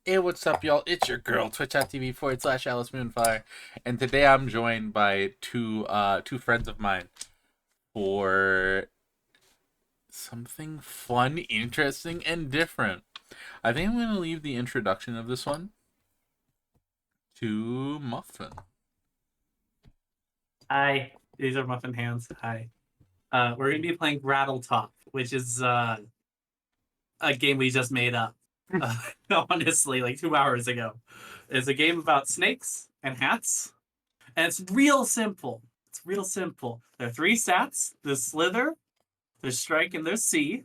Hey, what's up, y'all? It's your girl, twitch.tv/Alice Moonfire, and today I'm joined by two friends of mine for something fun, interesting, and different. I think I'm going to leave the introduction of this one to Muffin. Hi, these are Muffin hands. Hi. We're going to be playing RattleTop, which is a game we just made up, honestly, like 2 hours ago. It's a game about snakes and hats, and it's real simple. It's real simple. There are 3 stats. There's Slither, there's Strike, and there's C.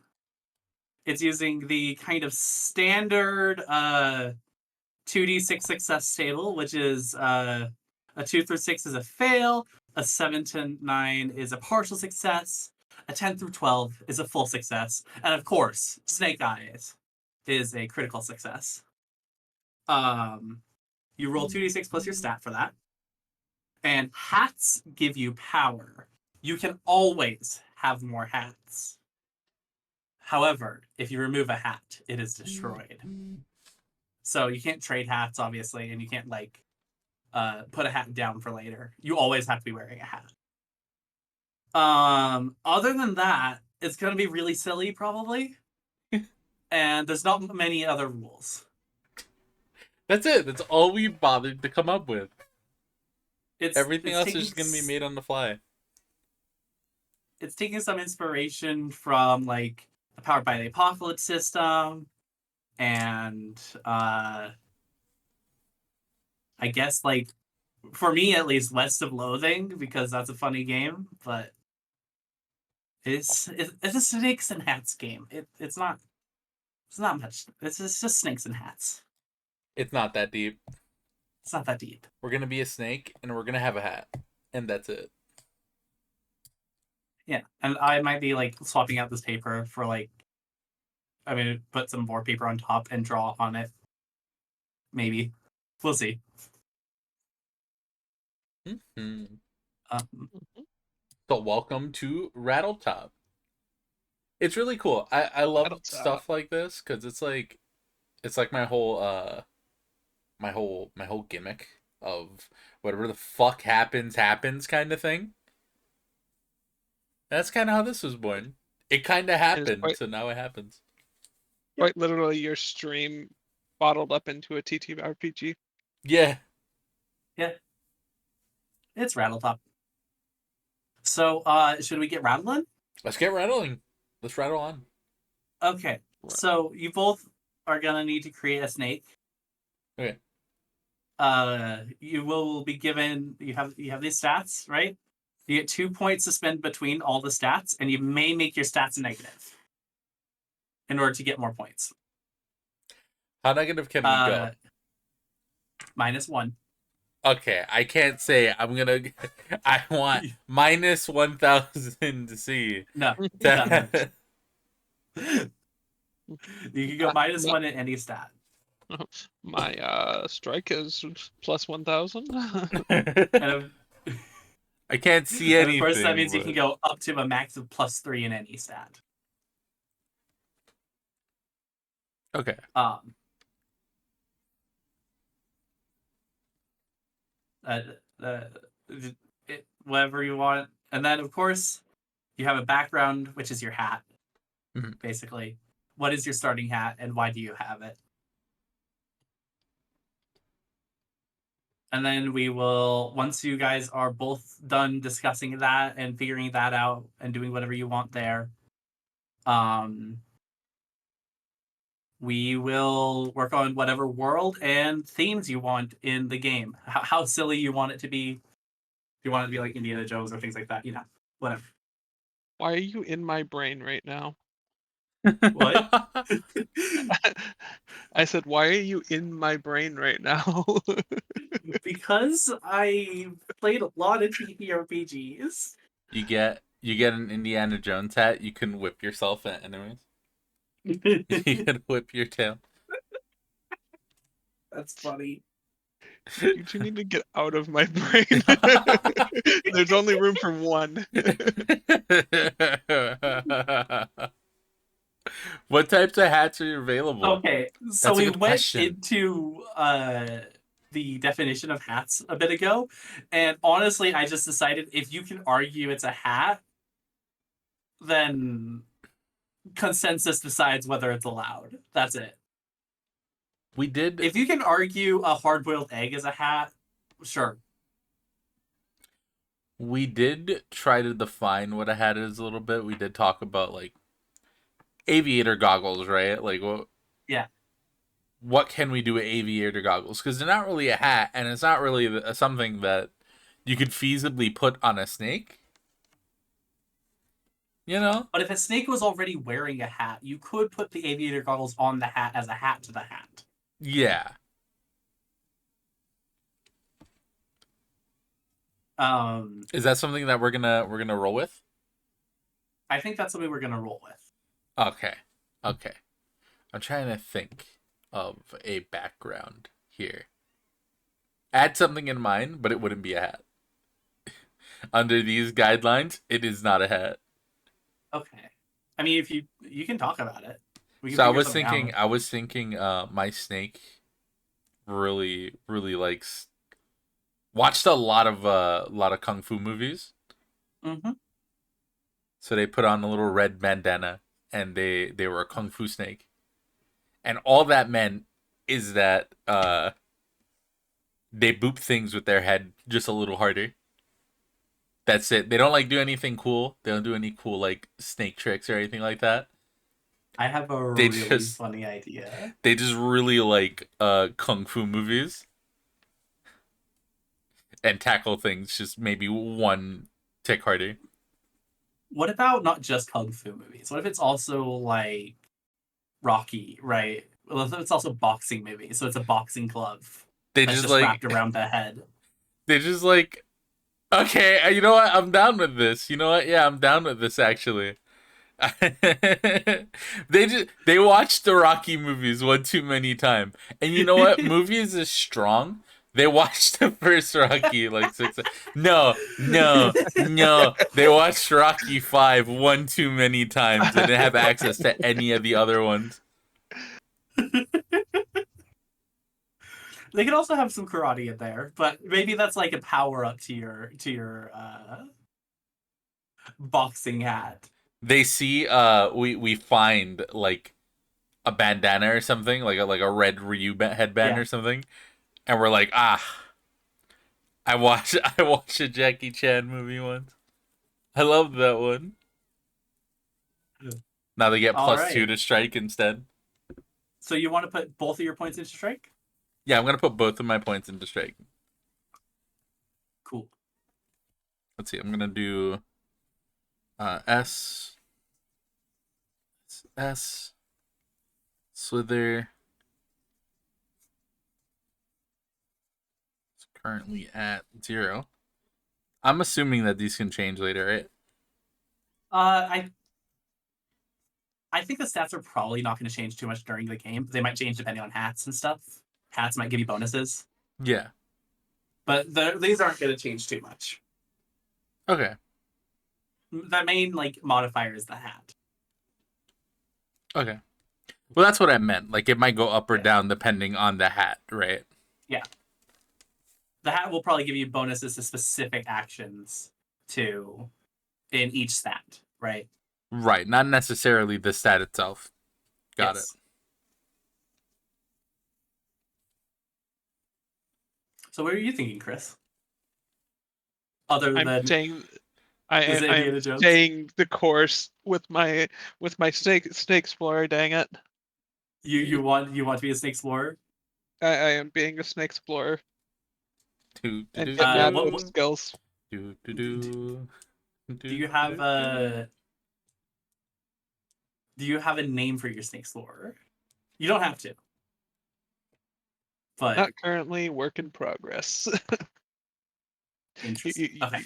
It's using the kind of standard 2d6 success table, which is a 2 through 6 is a fail, a 7 to 9 is a partial success, a 10 through 12 is a full success, and of course, Snake Eyes is a critical success. You roll 2d6 plus your stat for that. And hats give you power. You can always have more hats. However, if you remove a hat, it is destroyed. So you can't trade hats, obviously, and you can't put a hat down for later. You always have to be wearing a hat. Other than that, it's gonna be really silly, probably. And there's not many other rules. That's it. That's all we bothered to come up with. Everything else is just going to be made on the fly. It's taking some inspiration from like the Powered by the Apocalypse system, and I guess like for me at least, West of Loathing, because that's a funny game, but it's a snakes and hats game. It's not much. It's just snakes and hats. It's not that deep. It's not that deep. We're going to be a snake and we're going to have a hat. And that's it. Yeah, and I might be like swapping out this paper for put some more paper on top and draw on it. Maybe. We'll see. Mm-hmm. So welcome to RattleTop. It's really cool. I love stuff like this because it's like my whole my whole gimmick of whatever the fuck happens kind of thing. That's kind of how this was born. It kind of happened, so now it happens. Quite literally, your stream bottled up into a TTRPG. Yeah. Yeah. It's RattleTop. So, should we get rattling? Let's get rattling. Let's rattle on. Okay. So you both are gonna need to create a snake. Okay. You will be given. You have these stats, right? You get 2 points to spend between all the stats, and you may make your stats negative in order to get more points. How negative can we go? -1. Okay, I can't say I'm gonna. I want -1,000 to see. No. No. You can go -1 in any stat. My strike is +1,000. I can't see anything. And of course, that means you can go up to a max of +3 in any stat. Okay. Whatever you want, and then of course you have a background, which is your hat. Mm-hmm. Basically, what is your starting hat, and why do you have it? And then we will, once you guys are both done discussing that and figuring that out and doing whatever you want there, we will work on whatever world and themes you want in the game. How silly you want it to be. If you want it to be like Indiana Jones or things like that, whatever. Why are you in my brain right now? What? I said, why are you in my brain right now? Because I played a lot of TTRPGs. You get an Indiana Jones hat. You can whip yourself at enemies. You can whip your tail. That's funny. You two need to get out of my brain. There's only room for one. What types of hats are available? Okay, so we went into the definition of hats a bit ago, and honestly, I just decided if you can argue it's a hat, then consensus decides whether it's allowed. That's it. We did. If you can argue a hard-boiled egg is a hat, sure. We did try to define what a hat is a little bit. We did talk about like aviator goggles, right? Like what? Yeah. What can we do with aviator goggles? Because they're not really a hat, and it's not really something that you could feasibly put on a snake. You know? But if a snake was already wearing a hat, you could put the aviator goggles on the hat as a hat to the hat. Yeah. Is that something that we're gonna roll with? I think that's something we're gonna roll with. Okay. I'm trying to think of a background here. Add something in mind, but it wouldn't be a hat. Under these guidelines, it is not a hat. Okay. I mean, if you can talk about it. So I was thinking my snake really likes watched a lot of kung fu movies. Mm-hmm. So they put on a little red bandana and they were a kung fu snake. And all that meant is that they boop things with their head just a little harder. That's it. They don't like do anything cool. They don't do any cool like snake tricks or anything like that. I have a really funny idea. They just really like kung fu movies and tackle things just maybe one tick harder. What about not just kung fu movies? What if it's also like Rocky, right? Well, it's also boxing movies, so it's a boxing glove. They that's just like wrapped around the head. They just like, okay, you know what? I'm down with this. You know what? Yeah, I'm down with this actually. They watched the Rocky movies one too many times, and you know what? Movies is strong. They watched the first Rocky like 6. No. They watched Rocky 5 one too many times. They didn't have access to any of the other ones. They could also have some karate in there, but maybe that's like a power up to your boxing hat. They see we find like a bandana or something, like a red Ryu headband or something, and we're like, I watched a Jackie Chan movie once. I love that one. Now they get +2 to strike instead. So you want to put both of your points into strike? Yeah, I'm gonna put both of my points into strike. Cool. Let's see. I'm gonna do S Slither. It's currently at 0. I'm assuming that these can change later, right? I think the stats are probably not going to change too much during the game. They might change depending on hats and stuff. Hats might give you bonuses. Yeah. But these aren't going to change too much. Okay. The main like modifier is the hat. Okay. Well, that's what I meant. Like it might go up or down depending on the hat, right? Yeah. The hat will probably give you bonuses to specific actions in each stat, right? Right, not necessarily the stat itself. Got it. So what are you thinking, Chris? Other than I'm staying the course with my snake explorer. Dang it! You want to be a snake explorer? I am being a snake explorer. And what skills? Do you have a name for your snake explorer? You don't have to. But not currently. Work in progress. Interesting. Okay.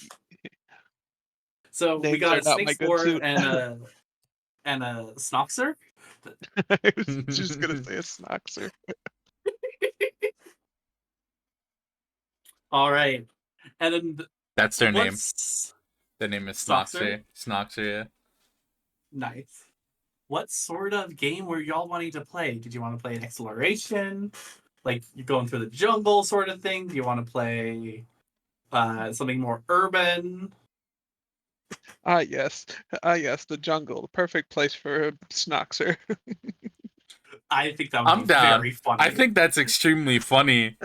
So we got a snake explorer and a snoxer. I was just gonna say a snoxer. All right, and then that's their name. Their name is Snoxer. Snoxer, yeah. Nice. What sort of game were y'all wanting to play? Did you want to play an exploration, like you're going through the jungle sort of thing? Do you want to play something more urban? Ah, yes. Ah, yes, the jungle. The perfect place for a Snoxer. I think that would I'm be down. very funny. I think that's extremely funny.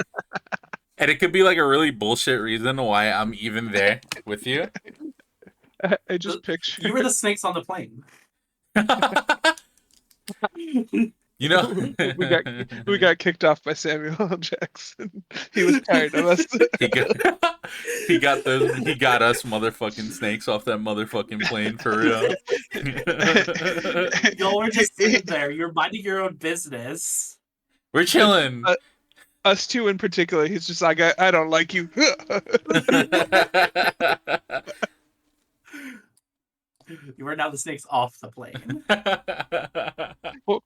And it could be like a really bullshit reason why I'm even there with you. I just picture. You were the snakes on the plane. You know, we got we got kicked off by Samuel L. Jackson. He was tired of us. he got he got us motherfucking snakes off that motherfucking plane for real. Y'all were just sitting there. You're minding your own business. We're chilling. Us two in particular. He's just like, I don't like you. You are now the snakes off the plane.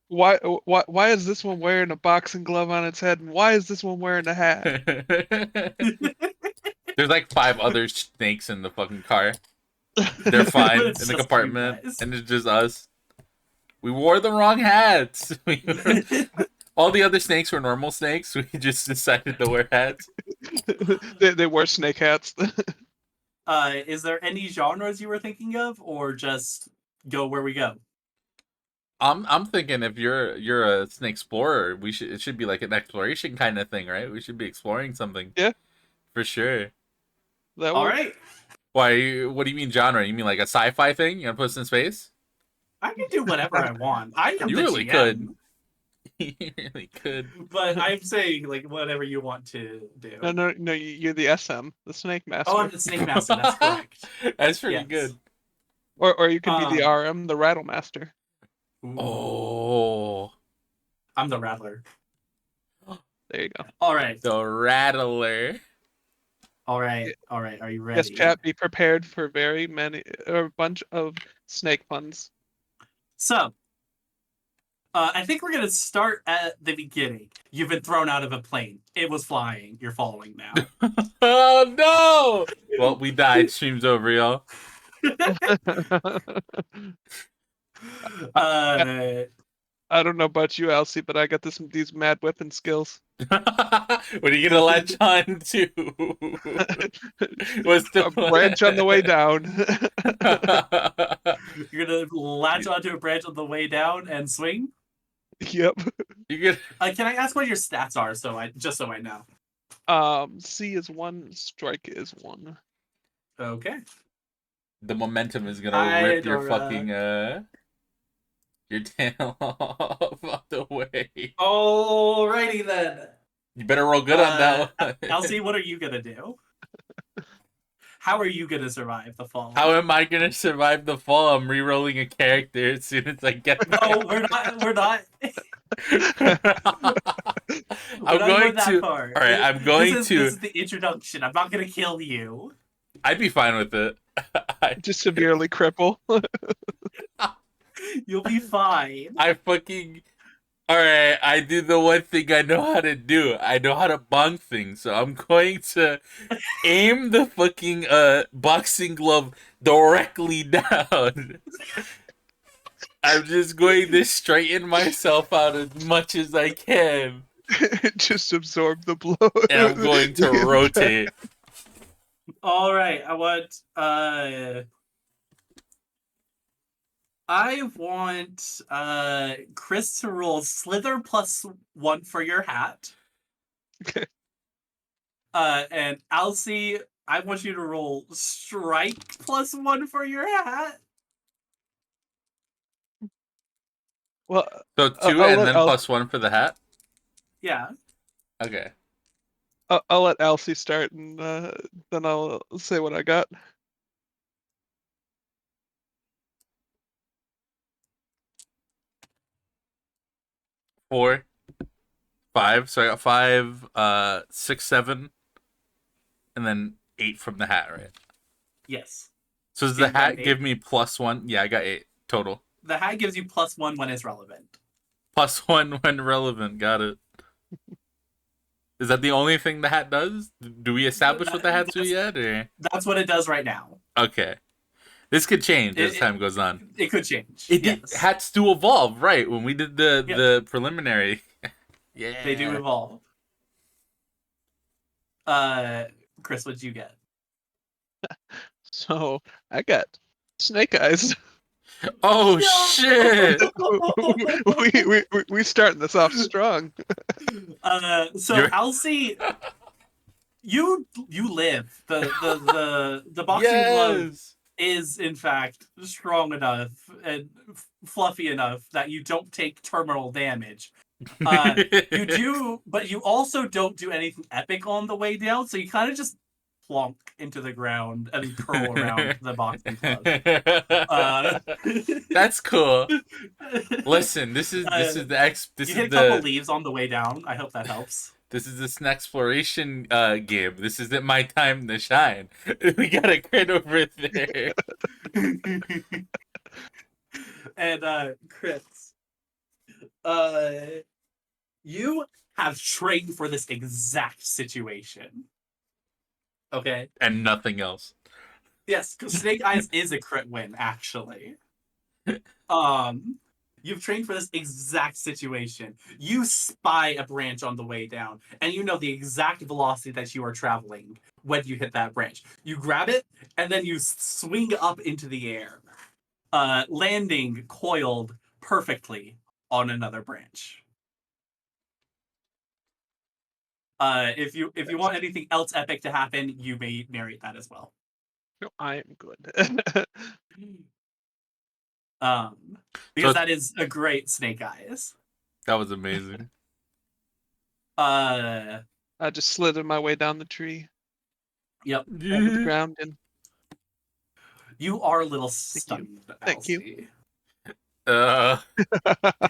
Why is this one wearing a boxing glove on its head, and why is this one wearing a hat? There's like 5 other snakes in the fucking car. They're fine in the compartment, and it's just us. We wore the wrong hats. All the other snakes were normal snakes. We just decided to wear hats. They wear snake hats. Is there any genres you were thinking of, or just go where we go? I'm thinking if you're a snake explorer, it should be like an exploration kind of thing, right? We should be exploring something. Yeah, for sure. All right. Why? What do you mean genre? You mean like a sci-fi thing? You gonna put us in space? I can do whatever I want. I am You the really GM, could. You really could. but I'm saying like whatever you want to do. No. You're the SM, the Snake Master. Oh, I'm the Snake Master. That's correct. That's pretty Yes. good. Or you could be the RM, the Rattle Master. Ooh. Oh, I'm the Rattler. There you go. All right. the Rattler. All right. Are you ready? Yes, chat. Be prepared for a bunch of snake puns. So, I think we're gonna start at the beginning. You've been thrown out of a plane. It was flying. You're falling now. Oh no! Well, we died. Stream's over, y'all. I don't know about you, Elsie, but I got these mad weapon skills. What are you gonna latch on to? What's the A branch on the way down. You're gonna latch onto a branch on the way down and swing. Yep. You get. Can I ask what your stats are, so I know? C is 1, strike is 1. Okay. The momentum is gonna rip your fucking your tail off the way. Alrighty then. You better roll good on that one. Elsie, what are you gonna do? How are you gonna survive the fall? How am I gonna survive the fall? I'm re-rolling a character as soon as I get there. No, we're not. I'm going to. All right, I'm going to. This is the introduction. I'm not gonna kill you. I'd be fine with it. Just severely cripple. You'll be fine. Alright, I do the one thing I know how to do. I know how to bonk things, so I'm going to aim the fucking boxing glove directly down. I'm just going to straighten myself out as much as I can. Just absorb the blow. And I'm going to rotate. Alright, I want Chris to roll Slither +1 for your hat. Okay. And Elsie, I want you to roll Strike +1 for your hat. Well, so 2 and then +1 for the hat? Yeah. Okay. I'll let Elsie start, and then I'll say what I got. Four, 5. So I got 5, 6, 7, and then 8 from the hat, right? Yes. So does the hat give me +1? Yeah, I got 8 total. The hat gives you +1 when it's relevant. +1 when relevant. Got it. Is that the only thing the hat does? Do we establish what the hats do yet? Or? That's what it does right now. Okay. This could change as time goes on. It could change. Hats do evolve, right? When we did the preliminary. Yeah. They do evolve. Chris, what'd you get? So I got Snake eyes. Oh shit! we starting this off strong. So You're- Elsie, you live. The boxing glove Yes. is in fact strong enough and fluffy enough that you don't take terminal damage. You do, but you also don't do anything epic on the way down, so you kind of just plonk into the ground and curl around the boxing glove. That's cool. Listen, this is you hit a couple leaves on the way down. I hope that helps. This is an exploration game. This isn't my time to shine. We got a crit over there. And Chris, you have trained for this exact situation. Okay. And nothing else. Yes, because Snake Eyes is a crit win, actually. You've trained for this exact situation. You spy a branch on the way down, and you know the exact velocity that you are traveling when you hit that branch. You grab it, and then you swing up into the air, landing coiled perfectly on another branch. If you want anything else epic to happen, you may narrate that as well. No, I am good. Because that is a great Snake Eyes. That was amazing. I just slithered my way down the tree. Yep. Over the ground and You are a little stunned. Thank you. You Uh,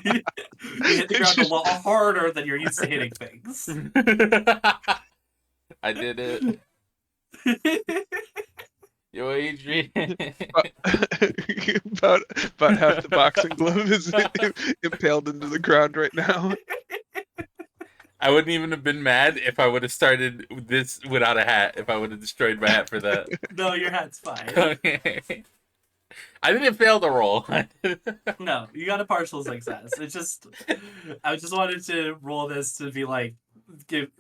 hit the ground a lot harder than you're used to hitting things. I did it. Yo, Adrian. about half the boxing glove is impaled into the ground right now. I wouldn't even have been mad if I would have started this without a hat. If I would have destroyed my hat for that. No, your hat's fine. Okay. I didn't fail the roll. No, you got a partial success. It's just, I just wanted to roll this to be like,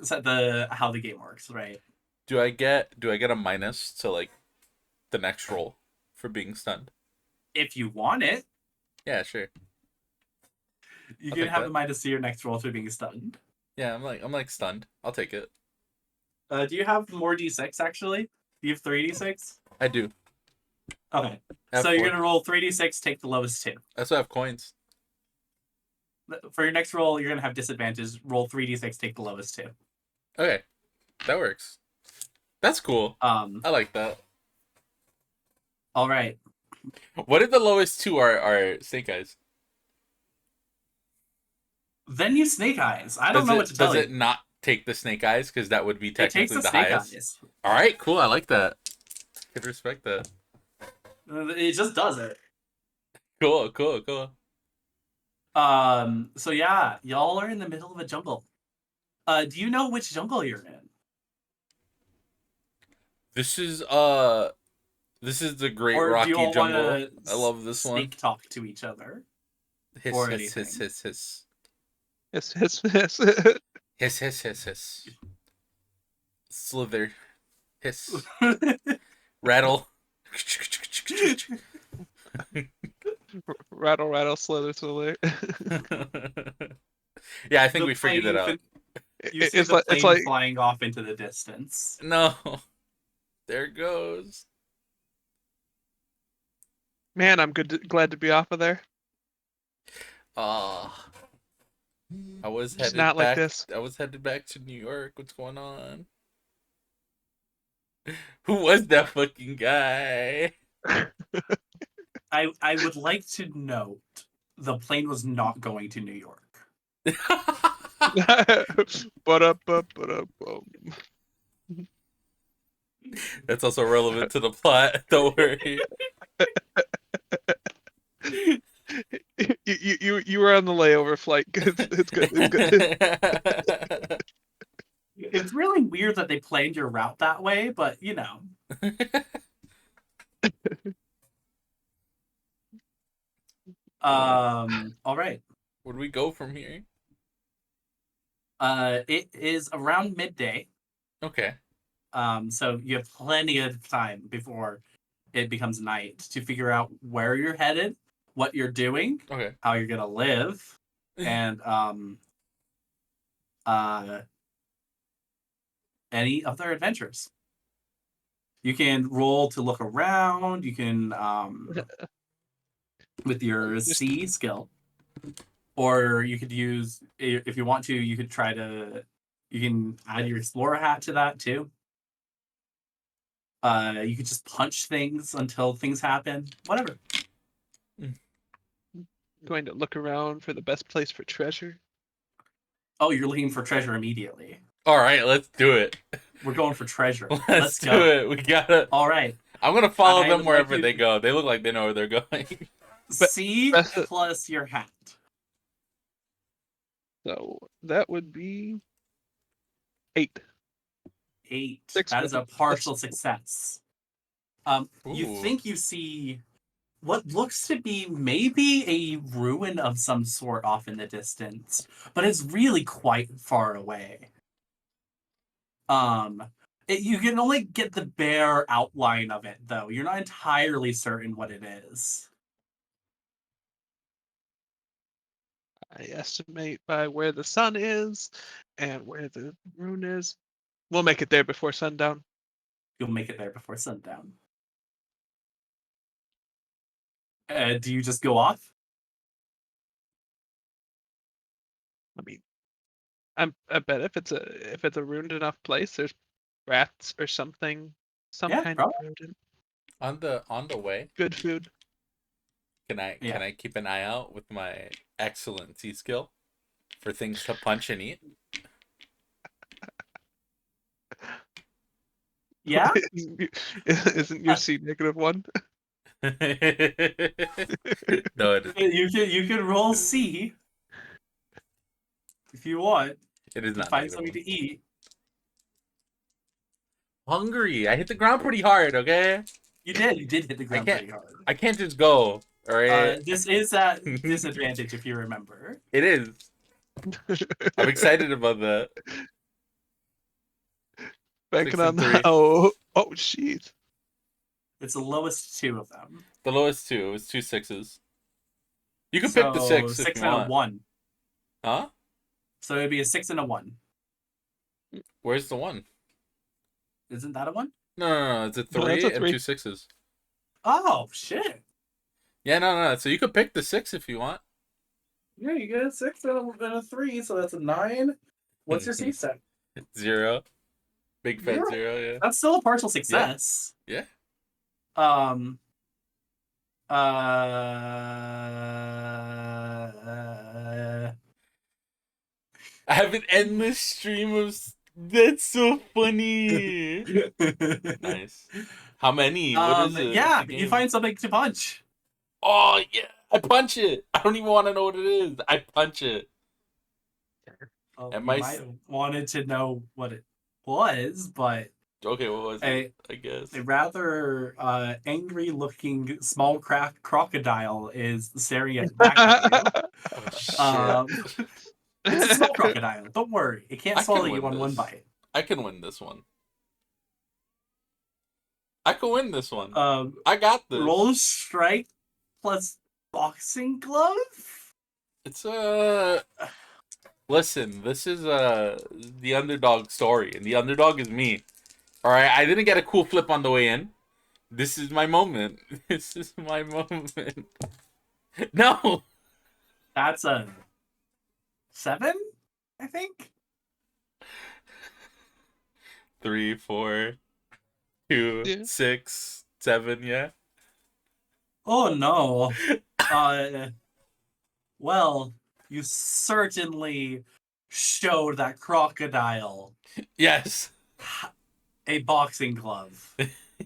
set how the game works, right? Do I get a minus to like the next roll for being stunned? If you want it, Yeah, sure. you I'll can take have that. a minus to your next roll for being stunned. Yeah, I'm like stunned. I'll take it. Do you have more d6 actually? Do you have 3d6? I do. Okay. I have So you're 4. gonna roll 3d6, take the lowest 2. That's why I have coins. For your next roll, you're gonna have disadvantage. Roll 3d6, take the lowest 2. Okay, that works. That's cool. I like that. All right. What if the lowest 2 are Snake Eyes? Then you Snake Eyes. I don't know what to tell Does you. it not take the Snake Eyes because that would be It takes technically the the Snake highest? Eyes. All right, cool. I like that. Could respect that. It just does it. Cool. So yeah, y'all are in the middle of a jungle. Do you know which jungle you're in? This is the Great Or do Rocky you all Jungle. wanna I love this one. snake talk to each other? Hiss, or hiss, hiss, anything? hiss, hiss. Hiss, hiss, hiss. Hiss, hiss, hiss, hiss. Slither. Hiss. Rattle. Rattle, rattle, slither, slither. Yeah, I think The we figured it out. You see It's the like plane flying off into the distance. No. There it goes. Man, I'm glad to be off of there. I was Just headed not like back. this. I was headed back to New York. What's going on? Who was that fucking guy? I would like to note the plane was not going to New York. But up, but up. That's also relevant to the plot. Don't worry. You were on the layover flight. It's good. It's really weird that they planned your route that way, but you know. All right. Where do we go from here? It is around midday. Okay. So you have plenty of time before it becomes night to figure out where you're headed, what you're doing, Okay. how you're gonna live, and any other adventures. You can roll to look around. You can with your C skill, or you could use, if you want to, you could try to. You can add your explorer hat to that too. You could just punch things until things happen. Whatever. Going to look around for the best place for treasure. Oh, you're looking for treasure immediately. All right, let's do it. We're going for treasure. Let's do go. it. We gotta. All right. I'm gonna follow them would wherever like they go. They look like they know where they're going. C plus your hat. So that would be 8. 8. 6 That is with a partial success. You Ooh. think you see what looks to be maybe a ruin of some sort off in the distance, but it's really quite far away. You can only get the bare outline of it, though. You're not entirely certain what it is. I estimate by where the sun is and where the rune is. We'll make it there before sundown. You'll make it there before sundown. Do you just go off? I mean, I bet if it's a ruined enough place, there's rats or something, some Yeah, kind probably. of rodent. On the way, Good food. can I keep an eye out with my excellent C skill for things to punch and eat? Yeah. Isn't your C -1? No, it is. You can roll C if you want. It is To not find negative something one. to eat. Hungry. I hit the ground pretty hard. Okay. You did hit the ground pretty hard. I can't just go. All right. This is at disadvantage if you remember. It is. I'm excited about that. Banking 6 on and 3. that. Oh, jeez. It's the lowest 2 of them. The lowest 2. It was 2 6s. You can pick the 6 if 6 you and want. a 1. Huh? So it'd be a 6 and a 1. Where's the 1? Isn't that a 1? No. It's a 3 that's a and 3. 2 6s. Oh shit! Yeah, no. So you could pick the 6 if you want. Yeah, you get a 6 and a 3, so that's a 9. What's your C set? 0. Big fat 0. Yeah. That's still a partial success. Yeah. I have an endless stream of. That's so funny. Nice. How many? What is it? Yeah, you find something to punch. Oh yeah, I punch it. I don't even want to know what it is. I punch it. You might have wanted to know what it was, but okay, what was it? I guess a rather angry-looking small crocodile is staring back at you. Oh, shit. It's a small crocodile. Don't worry, it can't swallow you on one bite. I can win this one. I can win this one. I got this. Roll strike plus boxing glove. It's Listen, this is the underdog story, and the underdog is me. All right, I didn't get a cool flip on the way in. This is my moment. This is my moment. No. That's a 7, I think. 3, 4, 2, 6, 7. Yeah. Oh no. Well, you certainly showed that crocodile. Yes. A boxing glove.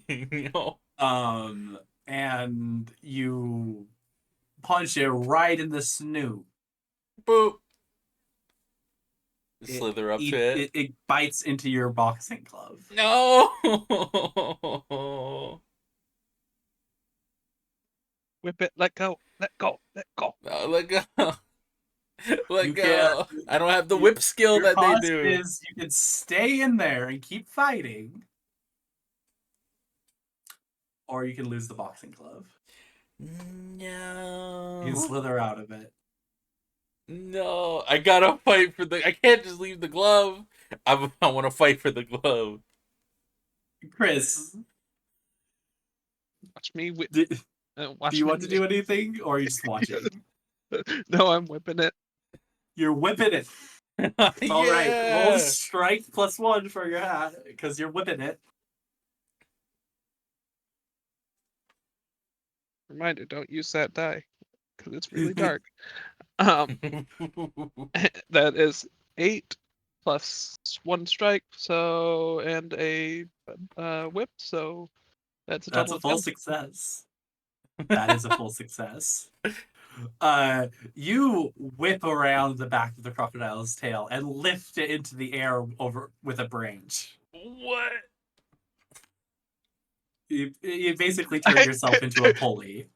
No. And you punch it right in the snoot. Boop. Slither up to it. It bites into your boxing glove. No. Whip it. Let go. Let go. Let go. No, let go. Let go. I don't have the whip skill that they do. Is you can stay in there and keep fighting, or you can lose the boxing glove. No. You can slither out of it. No, I gotta fight for the. I can't just leave the glove. I want to fight for the glove. Chris, Watch me whip. do Watch you me want to do anything, or are you just watching? No, I'm whipping it. You're whipping it. All right, roll Yeah. strike +1 for your hat because you're whipping it. Reminder: don't use that die because it's really dark. That is 8 plus 1 strike, so and a whip, so that's a That's total a of full 10. success. That is a full success. You whip around the back of the crocodile's tail and lift it into the air over with a branch. What? You basically turn yourself into a pulley.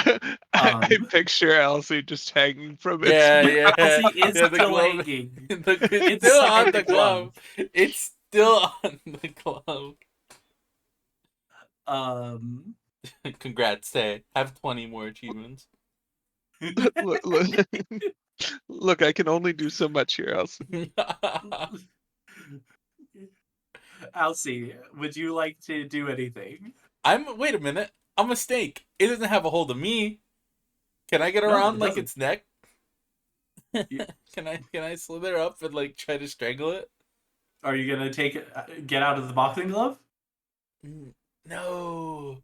I picture Elsie just hanging from its Yeah. Elsie is Yeah, the still glove. hanging. It's still Inside on the the glove. It's still on the glove. Congrats, Tay. Have 20 more achievements. look, look, I can only do so much here, Elsie. Elsie, would you like to do anything? Wait a minute. I'm a snake. It doesn't have a hold of me. Can I get No, around it like doesn't. its neck? You- Can I slither up and like try to strangle it? Are you gonna get out of the boxing glove? No.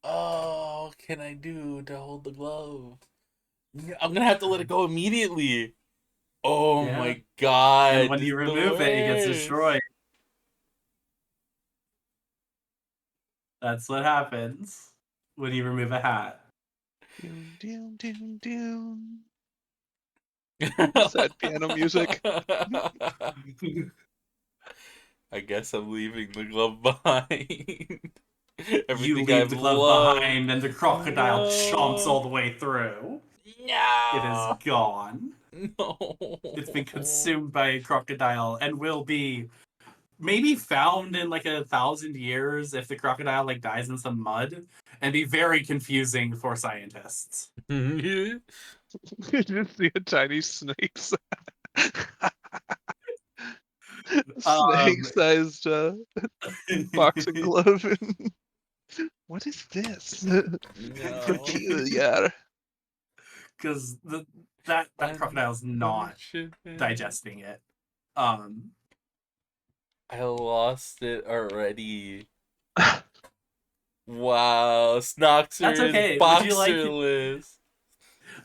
Oh, what can I do to hold the glove? I'm gonna have to let it go immediately. Oh Yeah. my god. And when this you is the remove it, it gets worst. destroyed. That's what happens when you remove a hat. Doom, doom, doom, doom. Sad piano music. I guess I'm leaving the glove behind. You Everything leave I've the glove loved. behind, and the crocodile chomps all the way through. It is No. gone. No. It's been consumed by a crocodile and will be maybe found in like 1,000 years if the crocodile like dies in some mud, and be very confusing for scientists. You just see a tiny snake snake-sized boxing glove. What is this? No. Peculiar. Because that crocodile's not digesting it. I lost it already. Wow, Snoxer That's okay. is Would you like? boxerless.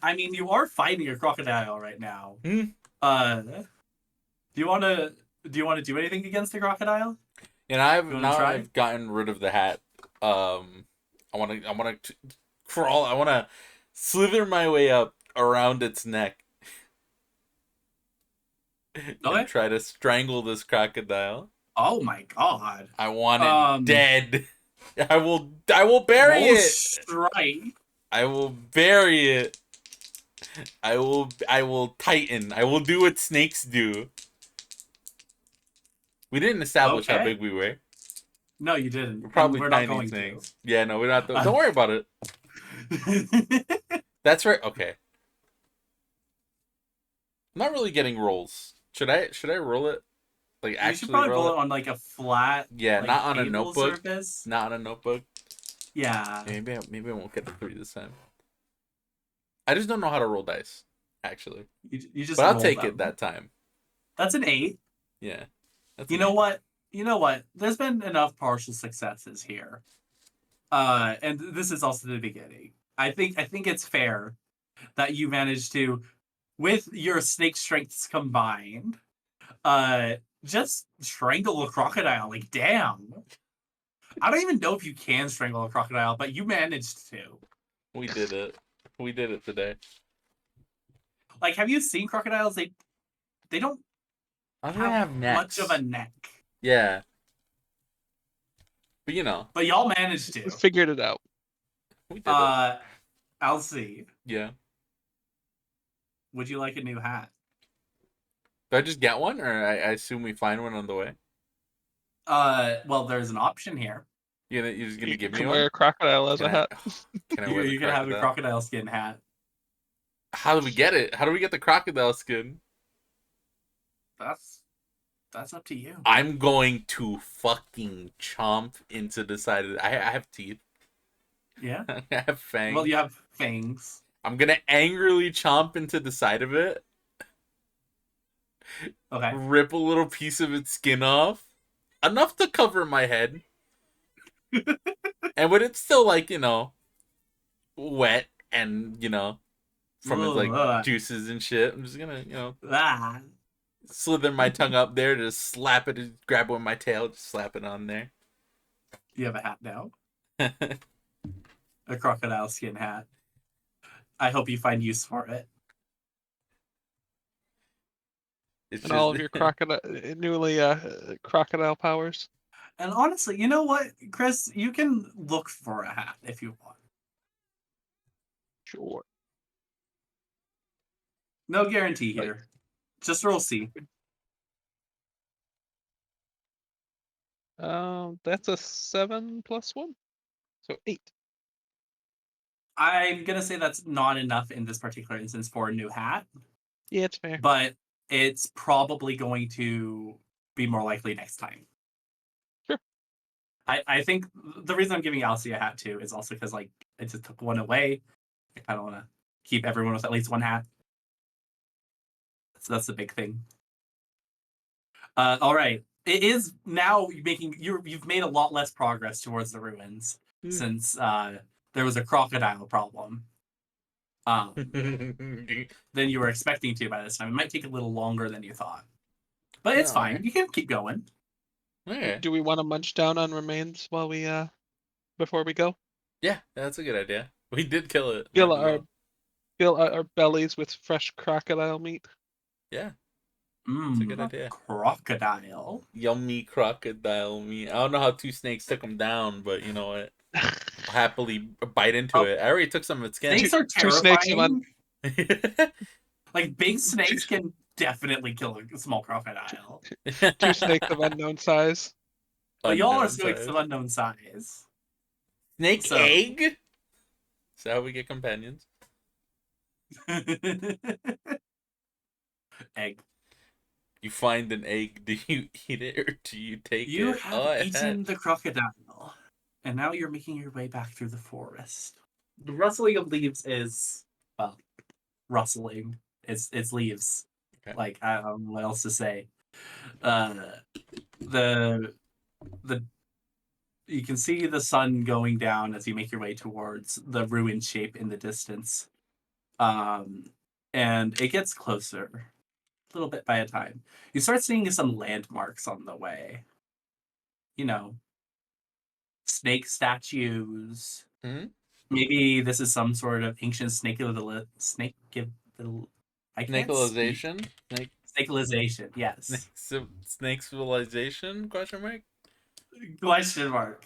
I mean, you are fighting a crocodile right now. Hmm? Do you want to? Do you want to do anything against the crocodile? And Try? I've gotten rid of the hat. I want to crawl. I want to slither my way up around its neck Okay. and try to strangle this crocodile. Oh my god. I want it dead. I will bury roll it. strike. I will bury it. I will tighten. I will do what snakes do. We didn't establish how big we were. No, you didn't. We're probably we're tiny not going snakes. Yeah, no, we're not. Don't worry about it. to. That's right. Okay. I'm not really getting rolls. Should I roll it? Like You actually should probably roll roll it? it on like a flat, Yeah, like, not on a table notebook. surface. Not on a notebook. Yeah. Maybe I won't get the 3 this time. I just don't know how to roll dice, actually. You just. But I'll roll take them. it that time. That's an 8. Yeah. That's You know what? There's been enough partial successes here. And this is also the beginning. I think it's fair that you managed to, with your snake strengths combined, just strangle a crocodile. Like, damn. I don't even know if you can strangle a crocodile, but you managed to. We did it. We did it today. Like, have you seen crocodiles? They don't have necks. much of a neck. Yeah. But you know. But y'all managed to. We figured it out. We did it. Elsie. Yeah. Would you like a new hat? Do I just get one, or I assume we find one on the way? Well, there's an option here. You're just gonna You give me can wear one? a crocodile as Can a I? hat. Can I wear the You're gonna have a crocodile? crocodile skin hat. How do we get it? How do we get the crocodile skin? That's up to you. I'm going to fucking chomp into the side of it. I have teeth. Yeah. I have fangs. Well, you have fangs. I'm gonna angrily chomp into the side of it, Okay. rip a little piece of its skin off, enough to cover my head, and when it's still like wet and from its like Ugh. juices and shit, I'm just gonna Ah. slither my tongue up there to slap it, and grab it with my tail, just slap it on there. You have a hat now. A crocodile skin hat. I hope you find use for it. It's And all just of your crocodile powers. And honestly, you know what, Chris? You can look for a hat if you want. Sure. No guarantee Like- here. Just roll C. That's a 7 + 1, so 8. I'm gonna say that's not enough in this particular instance for a new hat, Yeah, it's fair. but it's probably going to be more likely next time. Sure. I think the reason I'm giving Alcy a hat too is also because like I just took one away. I kind of want to keep everyone with at least one hat. So that's the big thing. All right. It is now you've made a lot less progress towards the ruins since there was a crocodile problem. Than you were expecting to by this time. It might take a little longer than you thought. But it's fine. Alright. You can keep going. Okay. Do we want to munch down on remains while we before we go? Yeah, that's a good idea. We did kill it. Fill might as our well. fill our bellies with fresh crocodile meat. Yeah, it's a good idea. Crocodile. Yummy crocodile meat. I don't know how two snakes took him down, but you know what? I'll happily bite into it. I already took some of its skin. Snakes are Two snakes of terrifying. Like big snakes can definitely kill a small crocodile. 2 snakes of unknown size. But y'all are Unknown snakes size. of unknown size. Snake So- egg? Is that how we get companions? Egg. You find an egg, do you eat it or do you take You it? have eaten the crocodile, and now you're making your way back through the forest. The rustling of leaves is, well, rustling. It's leaves. Okay. Like I don't know what else to say. The you can see the sun going down as you make your way towards the ruined shape in the distance. And it gets closer, a little bit by a time. You start seeing some landmarks on the way. You know, snake statues. Hmm? Maybe this is some sort of ancient snake. I can't speak. Snakealization? Snakealization, yes. Snake civilization? Question mark? Question mark.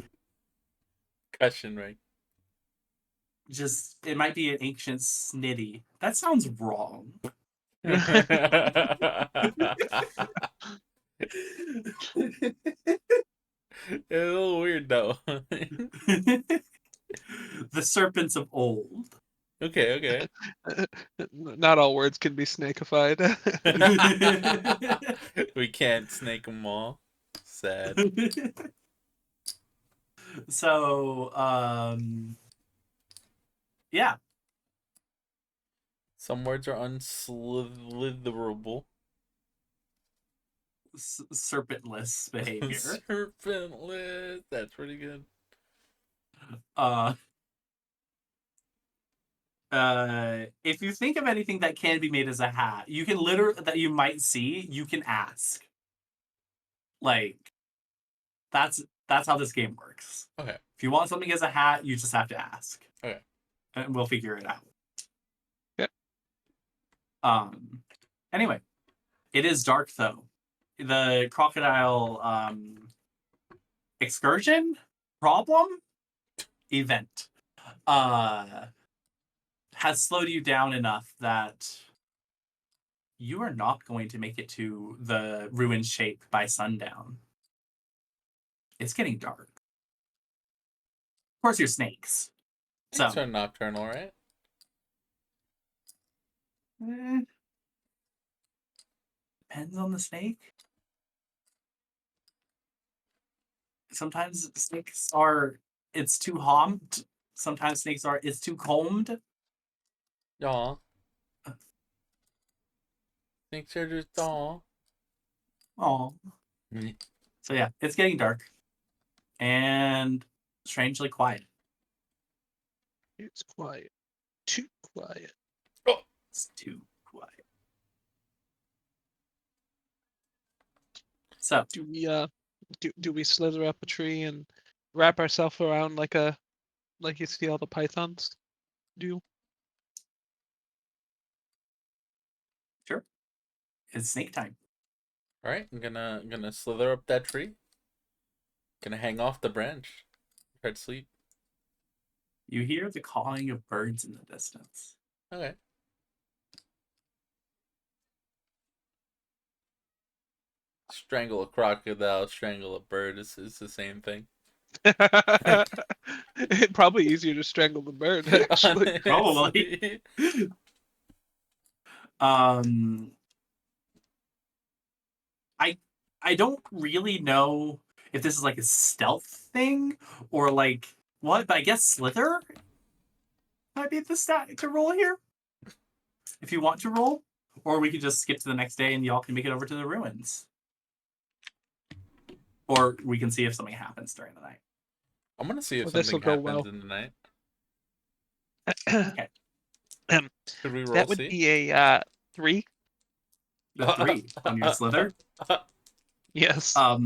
Question mark. Just it might be an ancient snitty. That sounds wrong. It's a little weird though. The serpents of old. Okay. Not all words can be snakified. We can't snake them all. Sad. So, yeah. Some words are unslitherable. Serpentless behavior. Serpentless. That's pretty good. If you think of anything that can be made as a hat, you can literally that you might see, you can ask. Like, that's how this game works. Okay. If you want something as a hat, you just have to ask. Okay. And we'll figure it out. Yep. Anyway, it is dark though. The crocodile excursion problem event has slowed you down enough that you are not going to make it to the ruined shape by sundown. It's getting dark. course, you're snakes. Snakes are nocturnal, right? Depends on the snake. Sometimes snakes are it's too homed. Sometimes snakes are it's too combed. Aw. Snakes are just aw. Oh. So yeah, it's getting dark. And strangely quiet. It's quiet. Too quiet. Oh. It's too quiet. So Do we do we slither up a tree and wrap ourselves around like you see all the pythons do? sure. It's snake time. All right, I'm gonna slither up that tree. Gonna hang off the branch. Try to sleep. You hear the calling of birds in the distance. Okay. Strangle a crocodile, strangle a bird is the same thing. It's probably easier to strangle the bird, actually. Probably. I don't really know if this is like a stealth thing or like what, but I guess Slither might be the stat to roll here. If you want to roll. Or we could just skip to the next day and y'all can make it over to the ruins. Or we can see if something happens during the night. I'm gonna see if Well, something this'll go happens well. in the night. Okay. Could we roll That would see? be a 3. The 3 on your Slither. Yes. Well,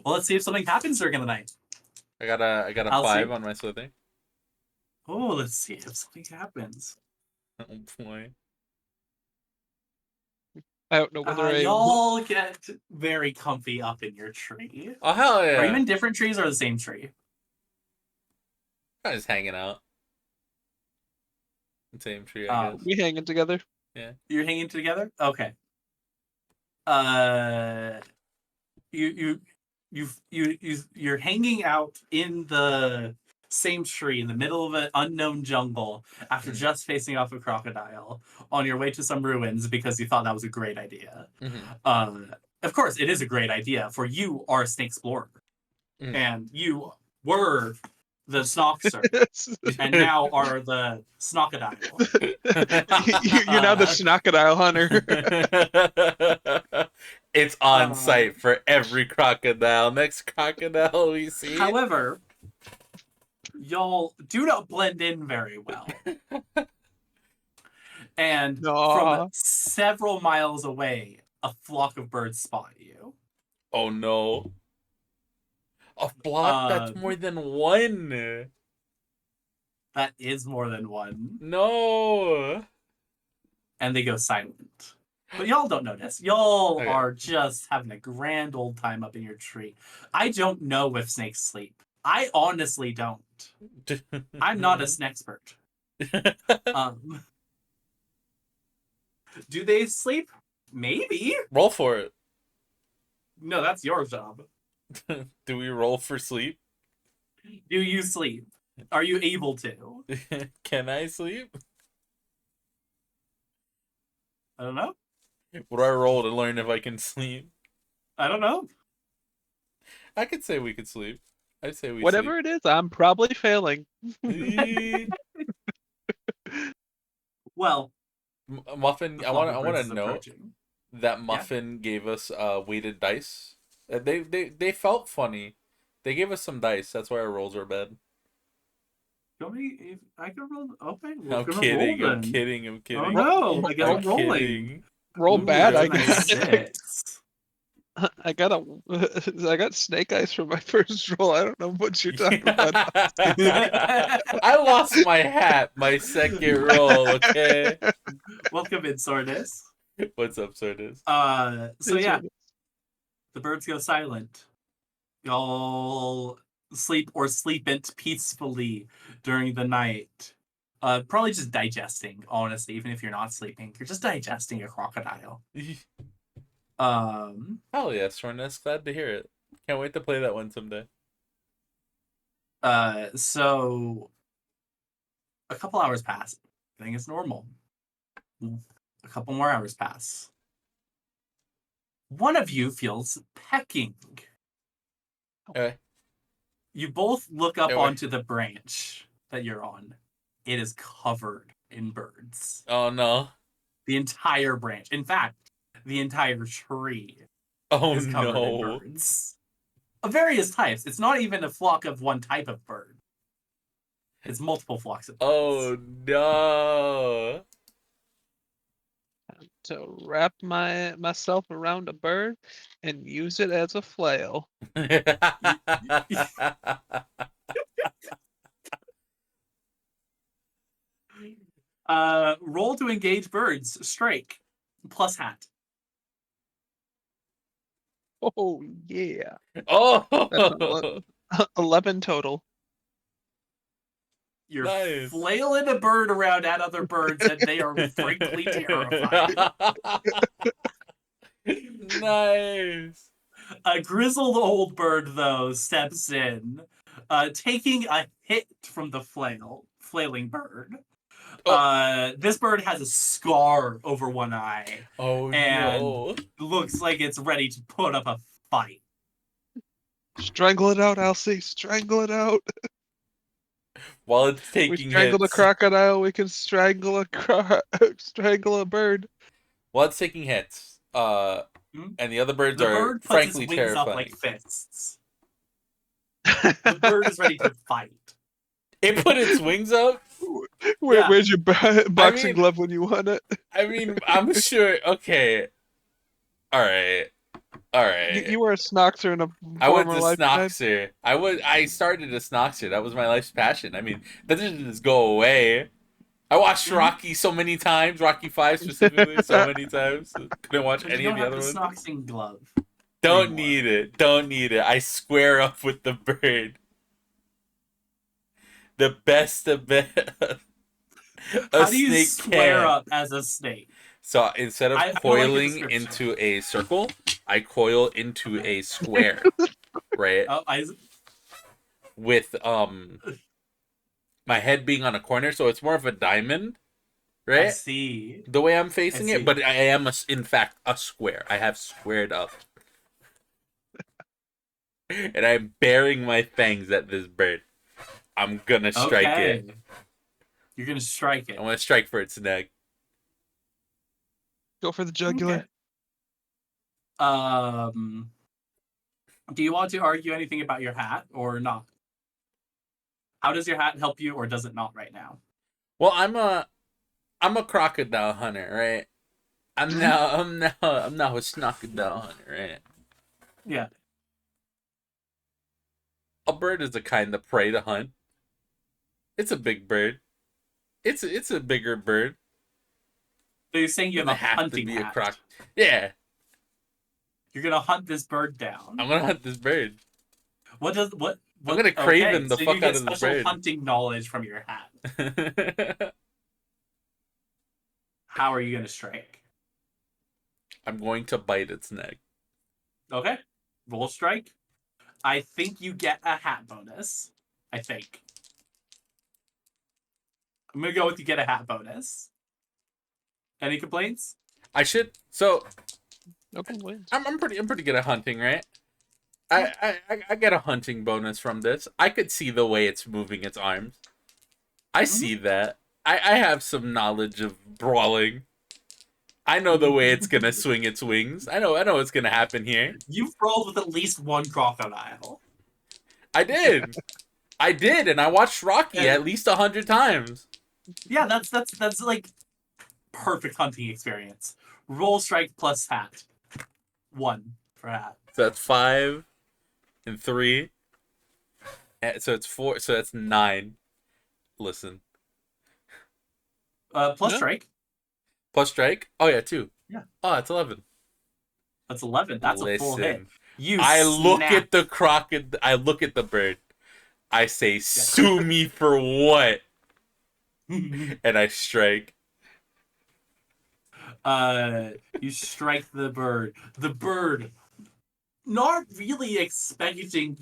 let's see if something happens during the night. I got a I'll 5 see. on my slither. Oh, let's see if something happens. Oh boy. I don't know whether y'all get very comfy up in your tree. Oh hell yeah! Are you in different trees or the same tree? I'm just hanging out. Same tree, I guess. we hanging together. Yeah. You're hanging together? Okay. You're hanging out in the same tree in the middle of an unknown jungle after just facing off a crocodile on your way to some ruins because you thought that was a great idea. Of course, it is a great idea, for you are a snake explorer. And you were the Snoxer, and now are the Snockodile. You're now the Snockodile hunter. It's on site for every crocodile. Next crocodile we see. However, y'all do not blend in very well. And from several miles away, a flock of birds spot you. Oh no. A flock? That's more than one. That is more than one. No. And they go silent. But y'all don't notice. Y'all are just having a grand old time up in your tree. I don't know if snakes sleep. I honestly don't. I'm not a snake expert. Do they sleep? Maybe. Roll for it. No, that's your job. Do we roll for sleep? Do you sleep? Are you able to? Can I sleep? I don't know. What do I roll to learn if I can sleep? I don't know. I could say we could sleep. I'd say we Whatever sleep. it is, I'm probably failing. Well, Muffin, I want to note that Muffin Yeah. gave us weighted dice. They felt funny. They gave us some dice. That's why our rolls are bad. I can roll. Okay, I'm kidding. roll, I'm kidding. Oh no! I guess I'm rolling. Kidding. Roll bad, I guess. guess. I got snake eyes for my first roll. I don't know what you're talking about. I lost my hat my second roll, okay? Welcome in, Sordis. What's up, Sordis? So yeah, the birds go silent. Y'all sleep or sleepent peacefully during the night. Probably just digesting, honestly, even if you're not sleeping. You're just digesting a crocodile. Hell yeah, Sornes. Glad to hear it. Can't wait to play that one someday. So a couple hours pass. I think it's normal. A couple more hours pass. One of you feels pecking. Okay. You both look up Okay. onto the branch that you're on. It is covered in birds. Oh no. The entire branch. In fact, the entire tree Oh is covered in no. birds. Of various types. It's not even a flock of one type of bird. It's multiple flocks of birds. Oh no. To wrap myself around a bird and use it as a flail. Roll to engage birds. Strike. Plus hat. Oh yeah. That's Oh, 11 total. You're nice. flailing a bird around at other birds, and they are frankly terrified. Nice. A grizzled old bird, though, steps in, taking a hit from the flailing bird. This bird has a scar over one eye. Oh and no. looks like it's ready to put up a fight. Strangle it out, Elsie. Strangle it out. While it's We taking strangled a hits. crocodile. We can strangle strangle a bird. While it's taking hits. And the other birds The are bird puts frankly its wings terrifying. up like fists. The bird is ready to fight. It put its wings up? Where's your boxing mean- glove when you want it? I mean, I'm sure. Okay. Alright. You were a snoxer in a I went former to lifetime. Snoxer. I started a Snoxer. That was my life's passion. I mean, that didn't just go away. I watched Rocky so many times, Rocky 5 specifically, so many times. Couldn't watch But any you of don't the have other the ones. snoxing glove. Don't anymore. need it. Don't need it. I square up with the bird. The best of best. How do you square up as a snake? So instead of I like coiling the description. into a circle, I coil into a square. Right? Oh, With my head being on a corner, so it's more of a diamond, right? I see. The way I'm facing I it, see. but I am in fact a square. I have squared up. And I'm baring my fangs at this bird. I'm gonna strike it. You're gonna strike it. I'm gonna strike for its neck. Go for the jugular. Okay. Do you want to argue anything about your hat or not? How does your hat help you, or does it not right now? Well, I'm a crocodile hunter, right? I'm now a snocodile hunter, right? Yeah. A bird is a kind of prey to hunt. It's a big bird. It's a bigger bird. So you're saying you have a Doesn't hunting to be hat. Yeah. You're gonna hunt this bird down. I'm gonna hunt this bird. What? I'm gonna craven the so fuck you get out of this special bird. hunting knowledge from your hat. How are you gonna strike? I'm going to bite its neck. Okay. Roll strike. I think you get a hat bonus. I think. I'm gonna go with you get a hat bonus. Any complaints? I should. So No complaints. I'm pretty good at hunting, right? I get a hunting bonus from this. I could see the way it's moving its arms. I see that. I have some knowledge of brawling. I know the way it's gonna swing its wings. I know what's gonna happen here. You've brawled with at least one crocodile. I did, and I watched Rocky at least 100 times. Yeah, that's like perfect hunting experience. Roll strike plus hat. 1 for hat. So that's 5 and 3. So it's 4. So that's 9. Listen. Plus strike. Plus strike? Oh yeah, 2. Yeah. Oh, that's 11. That's 11. That's a full hit. Look at the crocodile. I look at the bird. I say, "Sue me for what?" And I strike. You strike the bird. The bird not really expecting,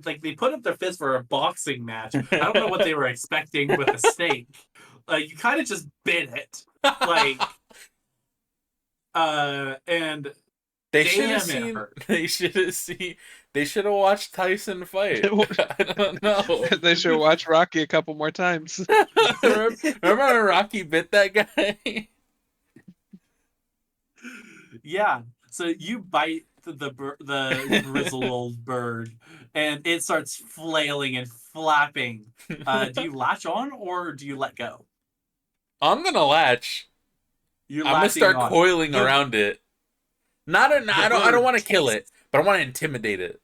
like they put up their fist for a boxing match. I don't know what they were expecting with a snake. You kind of just bit it. Like, and They should have damn, it seen. hurt. They should have seen. They should have watched Tyson fight. I don't know. They should watch Rocky a couple more times. Remember when Rocky bit that guy? Yeah. So you bite the grizzled bird, and it starts flailing and flapping. Do you latch on or do you let go? I'm gonna latch. You're I'm gonna latching start on. coiling around it. I don't want to kill takes- it, but I want to intimidate it.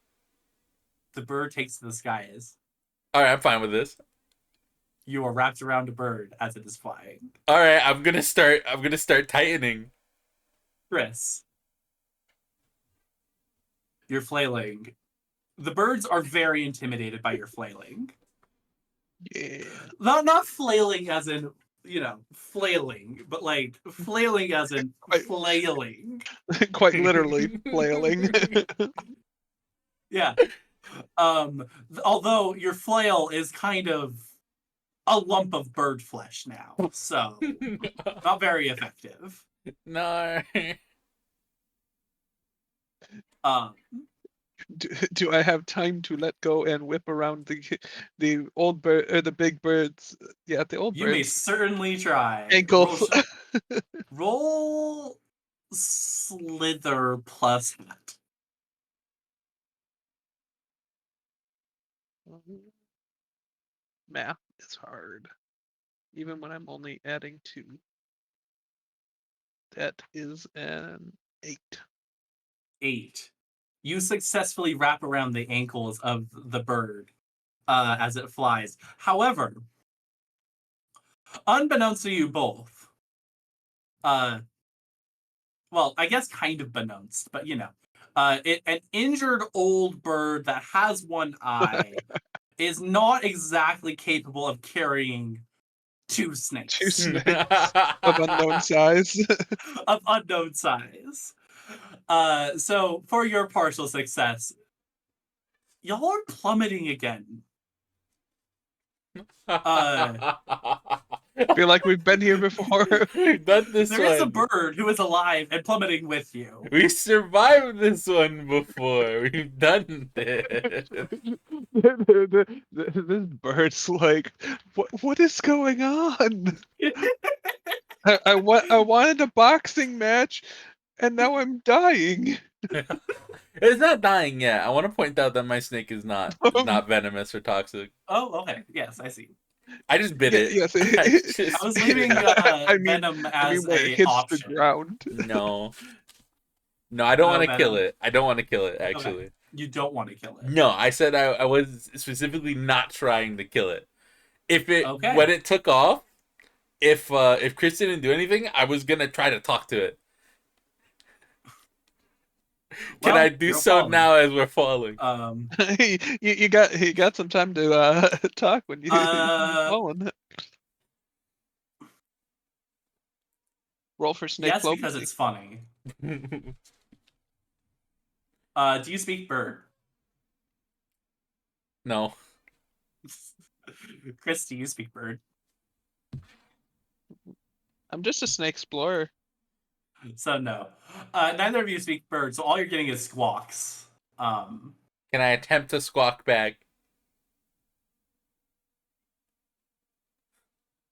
The bird takes to the skies. All right, I'm fine with this. You are wrapped around a bird as it is flying. All right, I'm gonna start tightening. Chris, you're flailing. The birds are very intimidated by your flailing. Yeah. Not flailing as in, flailing, but like flailing as in flailing. Quite literally flailing. Yeah. Although your flail is kind of a lump of bird flesh now, so not very effective. No. Do I have time to let go and whip around the old bird or the big birds? Yeah, the old You may birds. certainly try. Ankle. Roll slither plus that. Math is hard, even when I'm only adding 2. That is an 8. 8. You successfully wrap around the ankles of the bird as it flies. However, unbeknownst to you both, well, I guess kind of beknownst, but an injured old bird that has one eye is not exactly capable of carrying 2 snakes. 2 snakes of unknown size. Of unknown size. So for your partial success, y'all are plummeting again. Feel like we've been here before. We've done this There is a bird who is alive and plummeting with you. We survived this one before. We've done this. This bird's like, what is going on? I wanted a boxing match, and now I'm dying. It's not dying yet. I want to point out that my snake is not venomous or toxic. Oh, okay. Yes, I see. I just bit it. Yes, I was leaving venom as where it a hits option. the ground. No, I don't want to kill it. I don't want to kill it, actually. Okay. You don't want to kill it. No, I said I was specifically not trying to kill it. When it took off, if Chris didn't do anything, I was gonna try to talk to it. Can I do so falling now as we're falling? You got some time to talk when you're falling. Roll for snake. Yes, because it's funny. Do you speak bird? No. Chris, do you speak bird? I'm just a snake explorer. So no. Neither of you speak bird, so all you're getting is squawks. Can I attempt to squawk back?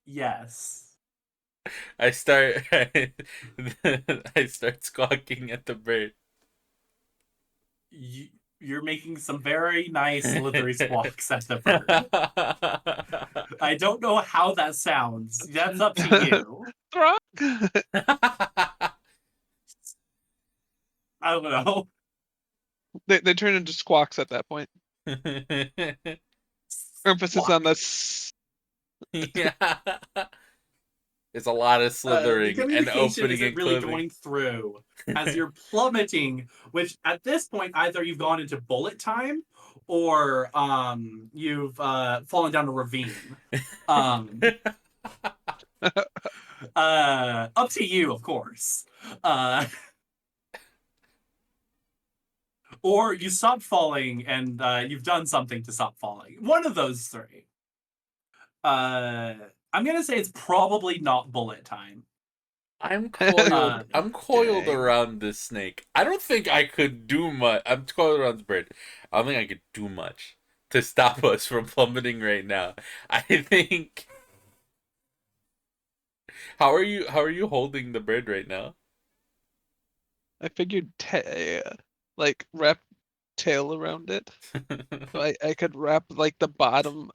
Yes. I start squawking at the bird. You're making some very nice slithery squawks at the bird. I don't know how that sounds. That's up to you. I don't know. They turn into squawks at that point. Emphasis on the yeah. It's a lot of slithering and opening and really closing. Going through as you're plummeting, which at this point either you've gone into bullet time or you've fallen down a ravine. Up to you, of course. or you stop falling and you've done something to stop falling. One of those three. I'm gonna say it's probably not bullet time. I'm coiled. I'm coiled Dang. around this snake. I don't think I could do much. I'm coiled around this bird. I don't think I could do much to stop us from plummeting right now. I think. How are you? How are you holding the bird right now? I figured like wrap tail around it. So I could wrap like the bottom,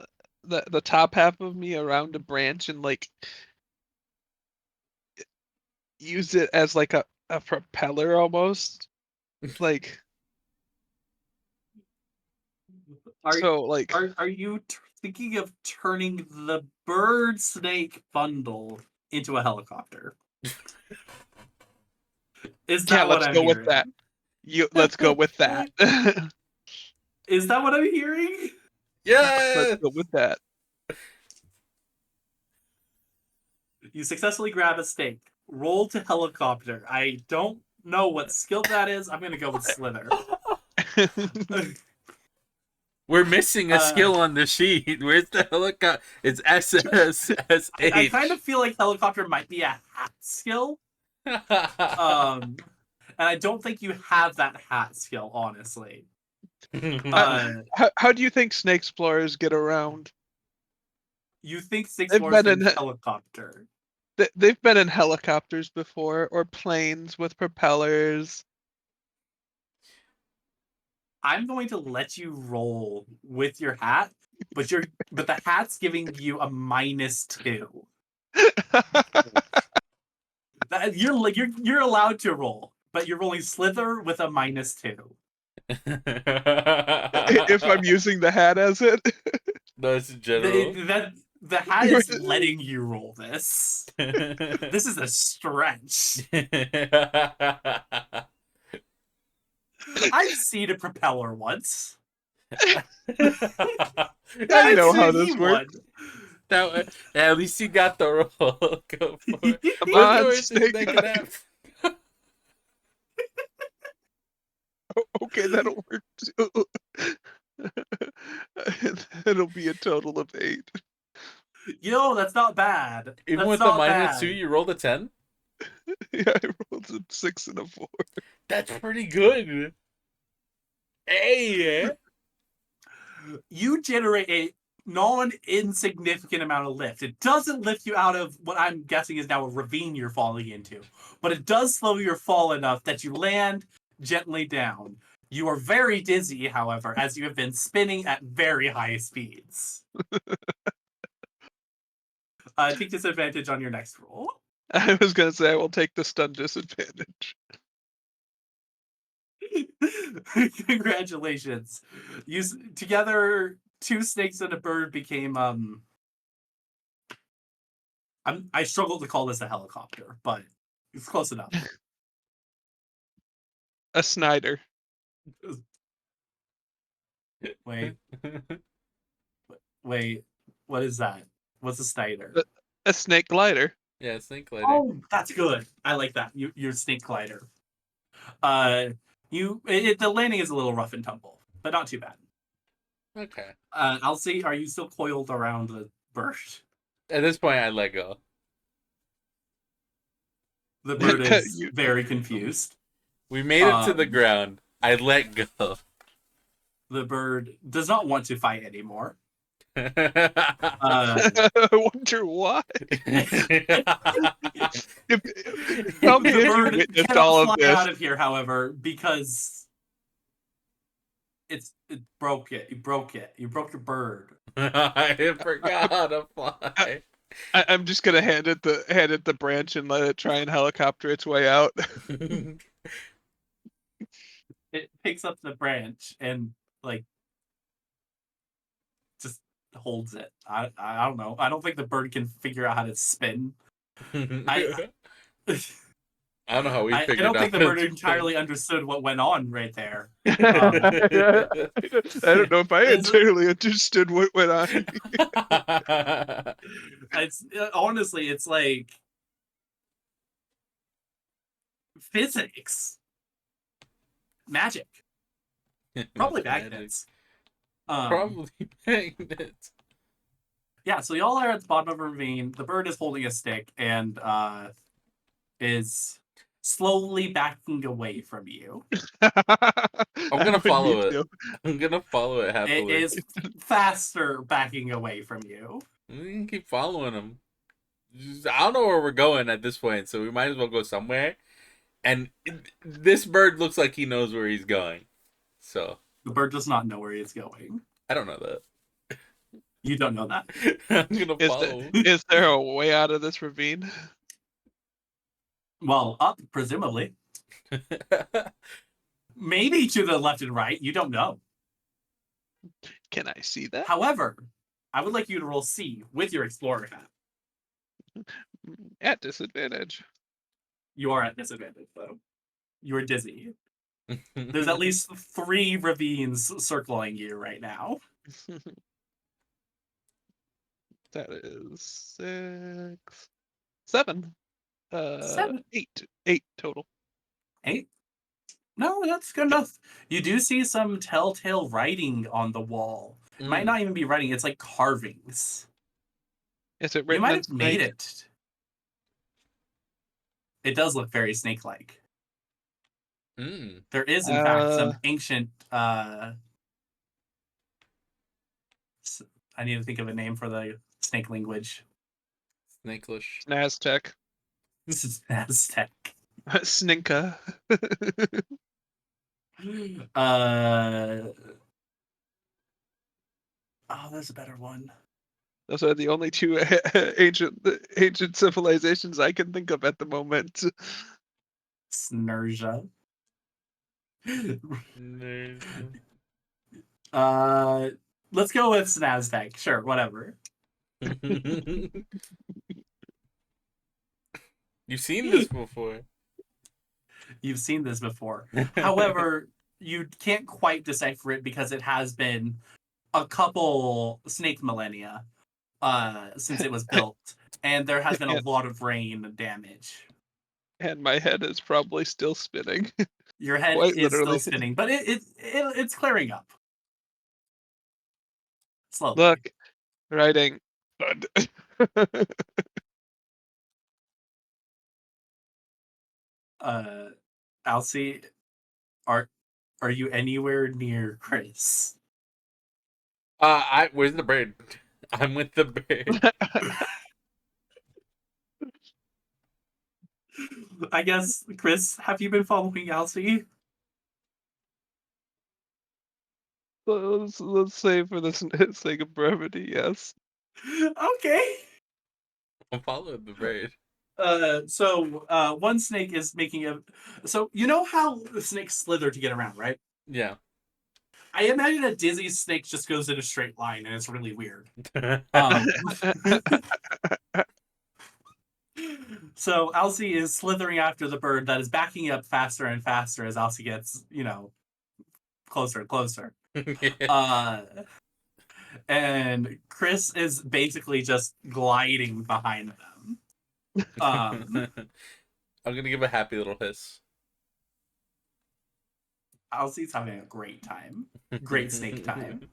the top half of me around a branch and like use it as like a propeller almost. Like Are so like are you thinking of turning the bird snake bundle into a helicopter? Is yeah, that what let's I'm go with hearing? that. Let's go with that. Is that what I'm hearing? Let's Yeah. go with that. You successfully grab a snake. Roll to helicopter. I don't know what skill that is. I'm gonna go with slither. We're missing a skill on the sheet. Where's the helicopter? It's SSS8. I kind of feel like helicopter might be a hat skill. And I don't think you have that hat skill, honestly. How do you think snake explorers get around? You think Six They've Floors been can in helicopter. they've been in helicopters before or planes with propellers. I'm going to let you roll with your hat, but the hat's giving you a -2. You're allowed to roll, but you're rolling slither with a -2. If I'm using the hat as it. That's general. The hat is letting you roll this. This is a stretch. I've seen a propeller once. I know how this works. At least you got the roll. Go for it. Come What's the on, worst thing snake that could eyes. happen? Okay, that'll work too. It'll be a total of 8. That's not bad. Even That's with the not -2, bad. you rolled a 10? Yeah, I rolled a 6 and a 4. That's pretty good. Hey! You generate a non-insignificant amount of lift. It doesn't lift you out of what I'm guessing is now a ravine you're falling into, but it does slow your fall enough that you land gently down. You are very dizzy, however, as you have been spinning at very high speeds. Take disadvantage on your next roll. I was gonna say I will take the stun disadvantage. Congratulations. Together, 2 snakes and a bird became I struggle to call this a helicopter, but it's close enough. A Snyder. Wait, what is that? What's a Snyder? A snake glider. Yeah, snake glider. Oh, that's good. I like that. You're snake glider. The landing is a little rough and tumble, but not too bad. Okay. I'll see. Are you still coiled around the bird? At this point, I let go. The bird is very confused. We made it to the ground. I let go. The bird does not want to fight anymore. I wonder why. The bird witnessed cannot all fly of this. out of here, however, because it broke it. You broke it. You broke your bird. I forgot how to fly. I'm just gonna hand it the branch and let it try and helicopter its way out. It picks up the branch and just holds it. I don't know. I don't think the bird can figure out how to spin. I don't know how we figured out. I don't think the bird entirely understood what went on right there. I don't know if I entirely understood what went on. It's honestly, it's like physics, magic. Probably Magic. magnets. Probably magnets. Yeah, so y'all are at the bottom of a ravine. The bird is holding a stick and is slowly backing away from you. I'm gonna I would need follow it. to. I'm gonna follow it It happily. is faster backing away from you. We can keep following him. I don't know where we're going at this point, so we might as well go somewhere. And this bird looks like he knows where he's going. So The bird does not know where it's going. I don't know that. You don't know that. I'm gonna follow. Is there a way out of this ravine? Well, up, presumably. Maybe to the left and right. You don't know. Can I see that? However, I would like you to roll C with your Explorer hat. At disadvantage. You are at disadvantage, though. You are dizzy. There's at least 3 ravines circling you right now. That is 6, 7. 7. 8 total. 8? No, that's good enough. You do see some telltale writing on the wall. It might not even be writing, it's like carvings. Is it You written might in have made snake? it. It does look very snake-like. There is, in fact, some ancient... I need to think of a name for the snake language. Snakelish. Aztec. This is Aztec. Sninka. Oh, there's a better one. Those are the only 2 ancient civilizations I can think of at the moment. Snurja. Let's go with Snaztec. Sure, whatever. You've seen this before. You've seen this before. However, you can't quite decipher it because it has been a couple snake millennia since it was built, and there has been a lot of rain damage. And my head is probably still spinning. Your head Quite is literally. still spinning, but it's clearing up. Slowly. Look, writing. Alcy, are you anywhere near Chris? Where's the bird? I'm with the bird. I guess, Chris, have you been following Alcy? Let's say for the sake of brevity, yes. Okay. I'm following the bird. So one snake is making a... So, you know how the snakes slither to get around, right? Yeah. I imagine a dizzy snake just goes in a straight line, and it's really weird. So Alcy is slithering after the bird that is backing up faster and faster as Alcy gets, closer and closer. And Chris is basically just gliding behind them. I'm gonna give a happy little hiss. Alcy's having a great time. Great snake time.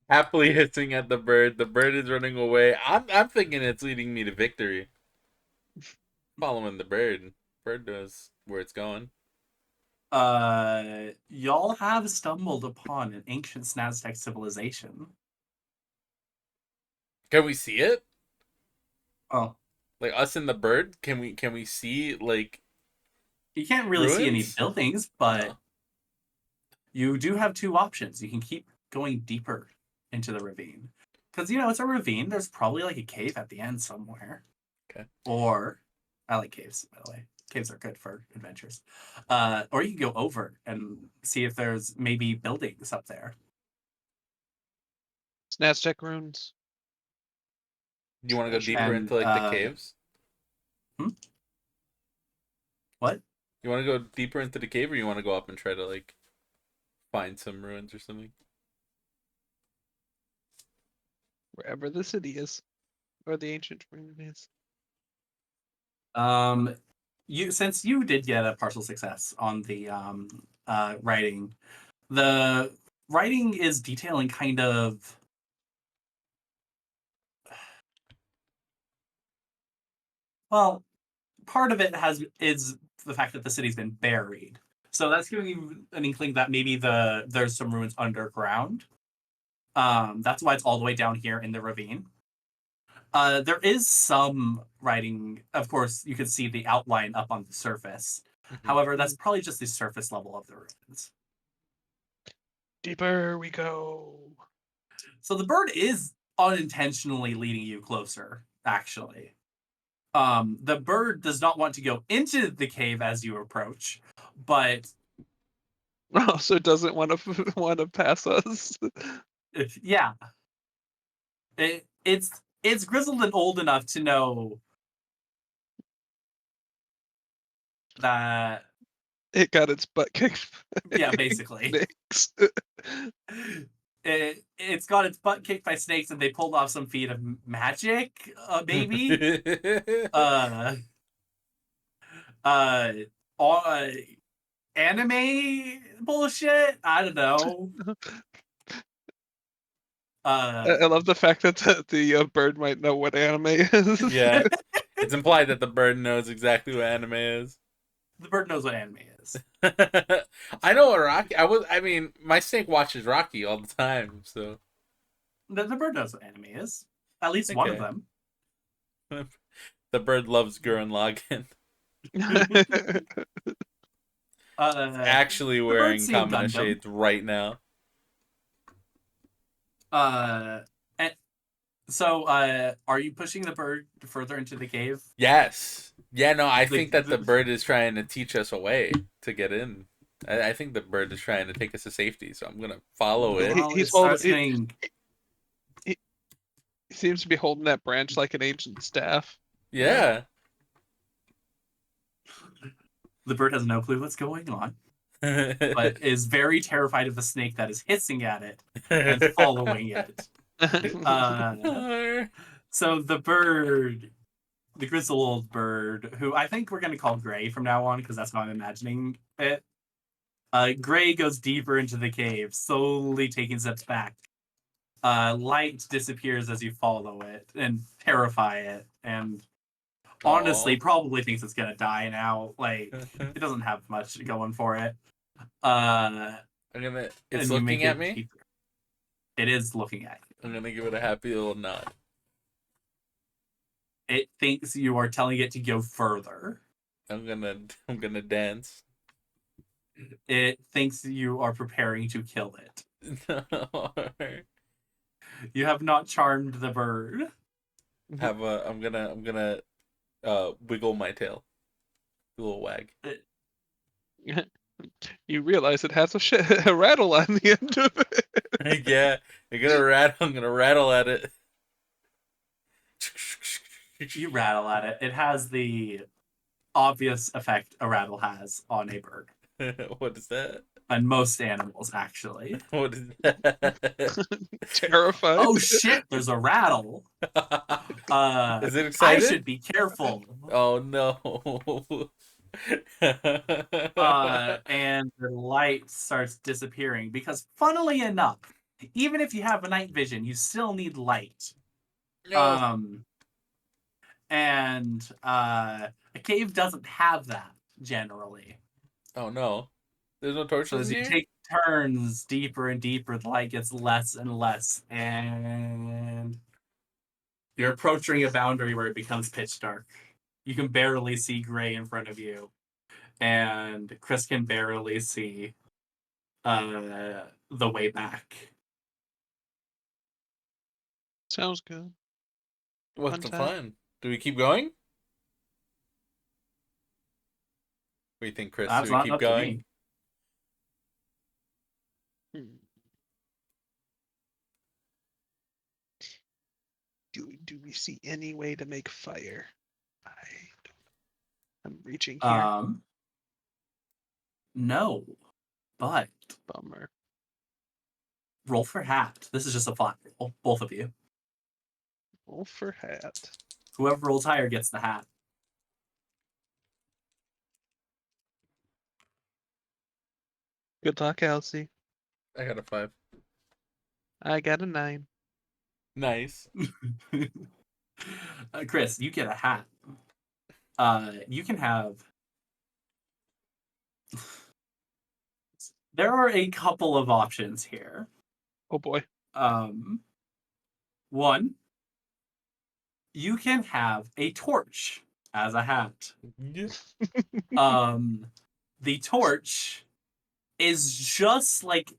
Happily hissing at the bird. The bird is running away. I'm thinking it's leading me to victory. Following the bird. Bird knows where it's going. Y'all have stumbled upon an ancient Snaztec civilization. Can we see it? Oh. Like us and the bird? Can we see like You can't really see any ruins? buildings, but you do have 2 options. You can keep going deeper into the ravine. Because, it's a ravine. There's probably like a cave at the end somewhere. Okay. Or, I like caves, by the way. Caves are good for adventures. Or you can go over and see if there's maybe buildings up there. Snaztec runes. You want to go deeper into like the caves? What? You want to go deeper into the cave, or you want to go up and try to like find some ruins or something? Wherever the city is, or the ancient rune is. Since you did get a partial success on the writing, The writing is detailing kind of. Well, part of it is the fact that the city's been buried. So that's giving you an inkling that maybe there's some ruins underground. That's why it's all the way down here in the ravine. There is some writing. Of course, you can see the outline up on the surface. However, that's probably just the surface level of the ruins. Deeper we go. So the bird is unintentionally leading you closer, actually. The bird does not want to go into the cave as you approach, but Oh, so it doesn't want to want to pass us. yeah, it's grizzled and old enough to know that. It got its butt kicked. Yeah, basically. Snakes. It's got its butt kicked by snakes, and they pulled off some feat of magic, maybe. uh, uh, anime bullshit. I don't know. I love the fact that the bird might know what anime is. Yeah. It's implied that the bird knows exactly what anime is. The bird knows what anime is. I know what Rocky. I mean, my snake watches Rocky all the time. So The bird knows what anime is. At least one of Okay. them. The bird loves Gurren Lagann. Actually The wearing bird's seen Kamina Gundam. shades right now. And so, are you pushing the bird further into the cave? Yes. Yeah, no, I The- think that the the- bird is trying to teach us a way to get in. I think the bird is trying to take us to safety, so I'm gonna follow it. Well, He's it starts getting. he seems to be holding that branch like an ancient staff. Yeah. The bird has no clue what's going on, but is very terrified of the snake that is hissing at it and following it. So the bird, the grizzled bird, who I think we're going to call Gray from now on because that's how I'm imagining it. Gray goes deeper into the cave, slowly taking steps back. Light disappears as you follow it and terrify it, and honestly, probably thinks it's gonna die now. Like, it doesn't have much going for it. It's looking at me. Deeper. It is looking at you. I'm gonna give it a happy little nod. It thinks you are telling it to go further. I'm gonna dance. It thinks you are preparing to kill it. No. You have not charmed the bird. I'm gonna wiggle my tail. A little wag. You realize it has a rattle on the end of it. Yeah, I'm gonna rattle at it. You rattle at it. It has the obvious effect a rattle has on a bird. What is that? On most animals, actually. What is that? Terrified. Oh shit, there's a rattle. Is it excited? I should be careful. Oh no. And the light starts disappearing because, funnily enough, even if you have a night vision, you still need light. No. And a cave doesn't have that generally. Oh no. There's no torches So as in you here? take turns deeper and deeper, the light gets less and less, and you're approaching a boundary where it becomes pitch dark. You can barely see Gray in front of you, and Chris can barely see the way back. Sounds good. What's the time. fun? Do we keep going? What do you think, Chris? That's Do we not keep up to going? me. Do we see any way to make fire? I'm reaching here. No, but Bummer. roll for hat. This is just a flat roll, both of you. Roll for hat. Whoever rolls higher gets the hat. Good luck, Elsie. I got a 5. I got a 9. Nice. Chris, you get a hat. You can have. There are a couple of options here. Oh boy. One, you can have a torch as a hat. Yeah. The torch is just like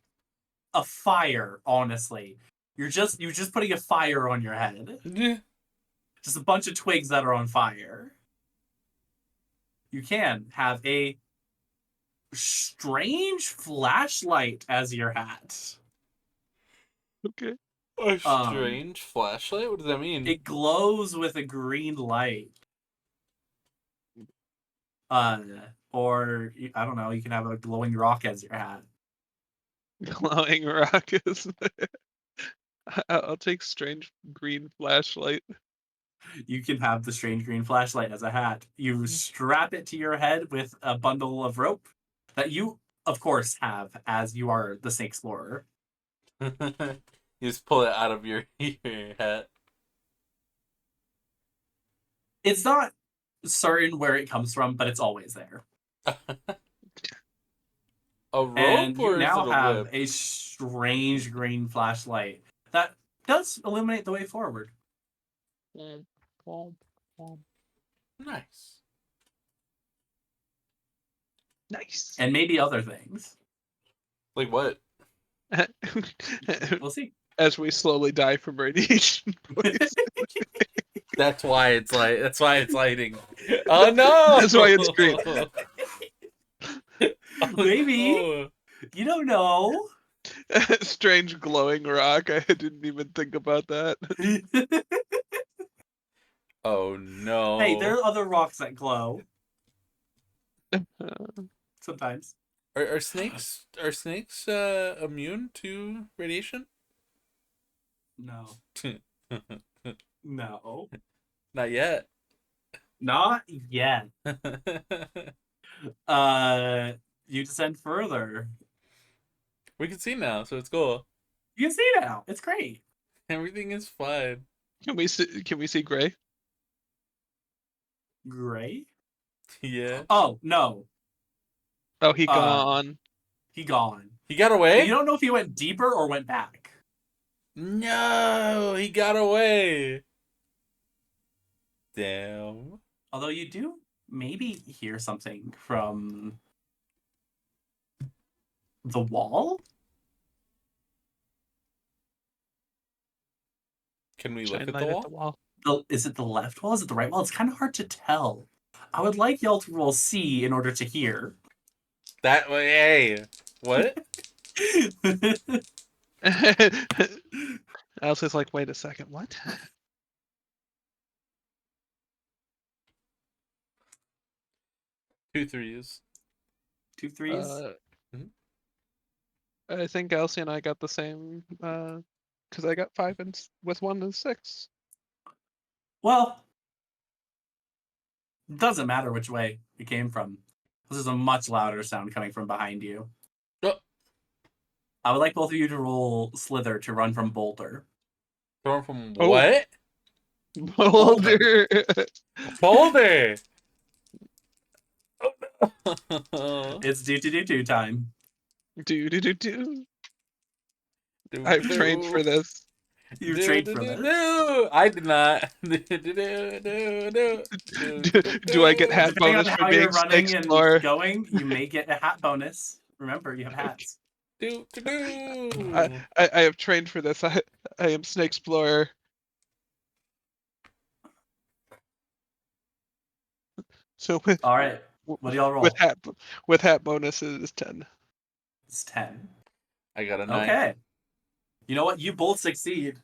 a fire, honestly. You're just putting a fire on your head. Yeah. Just a bunch of twigs that are on fire. You can have a strange flashlight as your hat. Okay. A strange flashlight? What does that mean? It glows with a green light. Or I don't know, you can have a glowing rock as your hat. Glowing rock is. I'll take strange green flashlight. You can have the strange green flashlight as a hat. You strap it to your head with a bundle of rope that you, of course, have as you are the Snake Explorer. You just pull it out of your hat. It's not certain where it comes from, but it's always there. A rope, And or you now is it a have whip? a strange green flashlight that does illuminate the way forward. Nice. Nice. And maybe other things. Like what? We'll see. As we slowly die from radiation. That's why it's lighting. Oh no! That's why it's green. Maybe. Oh. You don't know. Strange glowing rock. I didn't even think about that. Oh no! Hey, there are other rocks that glow. Sometimes. Are snakes immune to radiation? No. No. Not yet. Not yet. You descend further. We can see now, so it's cool. You can see now. It's great. Everything is fine. Can we see Gray? Gray? Yeah. Oh, no. Oh, he gone. He gone. He got away? You don't know if he went deeper or went back. No, he got away. Damn. Although you do maybe hear something from the wall? Can we Shine look at light the wall? Is it the left wall? Is it the right wall? It's kind of hard to tell. I would like y'all to roll C in order to hear. That way, hey. What? Alice like, wait a second, what? 2 3s. 2 3s? I think Elsie and I got the same, because I got 5 with 1 and 6. Well, doesn't matter which way it came from. This is a much louder sound coming from behind you. Oh. I would like both of you to roll Slither to run from Boulder. Run from Oh. what? Boulder. Boulder. It's do time. Do. I've trained for this. You've trained for this. I did not. Do I get hat Depending on bonus for how you're being Snake running and Explorer? going, you may get a hat bonus. Remember, you have hats. I have trained for this. I am Snake Explorer. So All right. What do y'all roll? With hat bonus is 10. It's 10. I got a 9. Okay. You know what? You both succeed.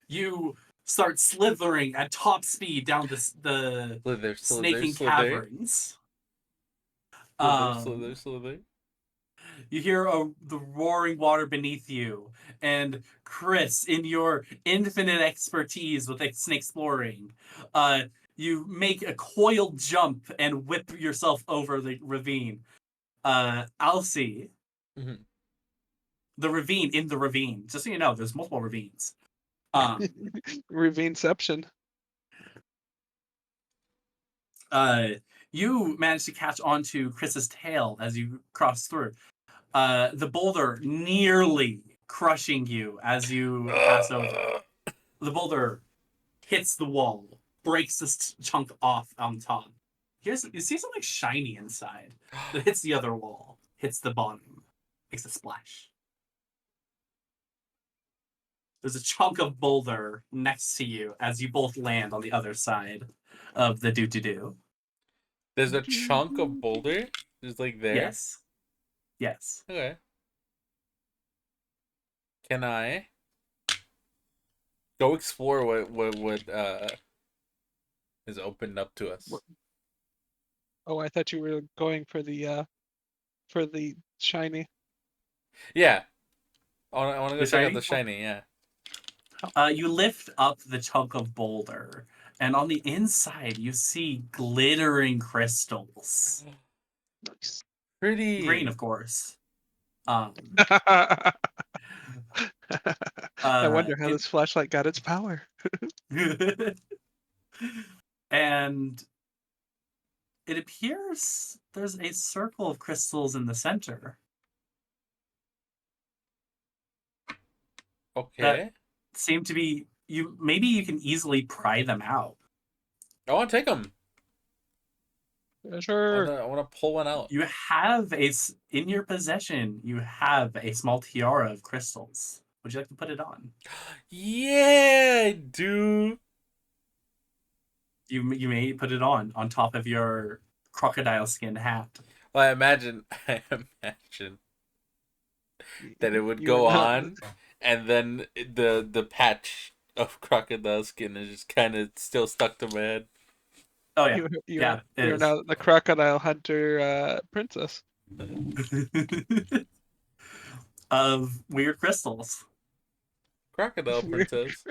You start slithering at top speed down the snaking caverns. Slither. You hear the roaring water beneath you, and Chris, in your infinite expertise with snake exploring, you make a coiled jump and whip yourself over the ravine. Alcy, Mhm. the ravine in the ravine. Just so you know, there's multiple ravines. Um, Ravineception. you managed to catch onto Chris's tail as you cross through. The boulder nearly crushing you as you pass over. The boulder hits the wall, breaks this chunk off on top. You see something shiny inside that hits the other wall, hits the bottom, makes a splash. There's a chunk of boulder next to you as you both land on the other side of the doo-doo-doo. There's a chunk of boulder just like there. Yes. Yes. Okay. Can I go explore what is opened up to us? Oh, I thought you were going for the shiny. Yeah. I want to go The check out shiny? the shiny. Yeah. You lift up the chunk of boulder, and on the inside you see glittering crystals. Nice. Green, Pretty. of course. Um, I uh, wonder how it, this flashlight got its power. and it appears there's a circle of crystals in the center that Okay. seem to be you. Maybe you can easily pry them out. I want to take them. Sure. I want to pull one out. You have in your possession. You have a small tiara of crystals. Would you like to put it on? Yeah, dude. You may put it on top of your crocodile skin hat. Well, I imagine that it would You are go not. on, and then the patch of crocodile skin is just kind of still stuck to my head. Oh yeah, You're it you're is. now the crocodile hunter princess. Of weird crystals, Crocodile princess.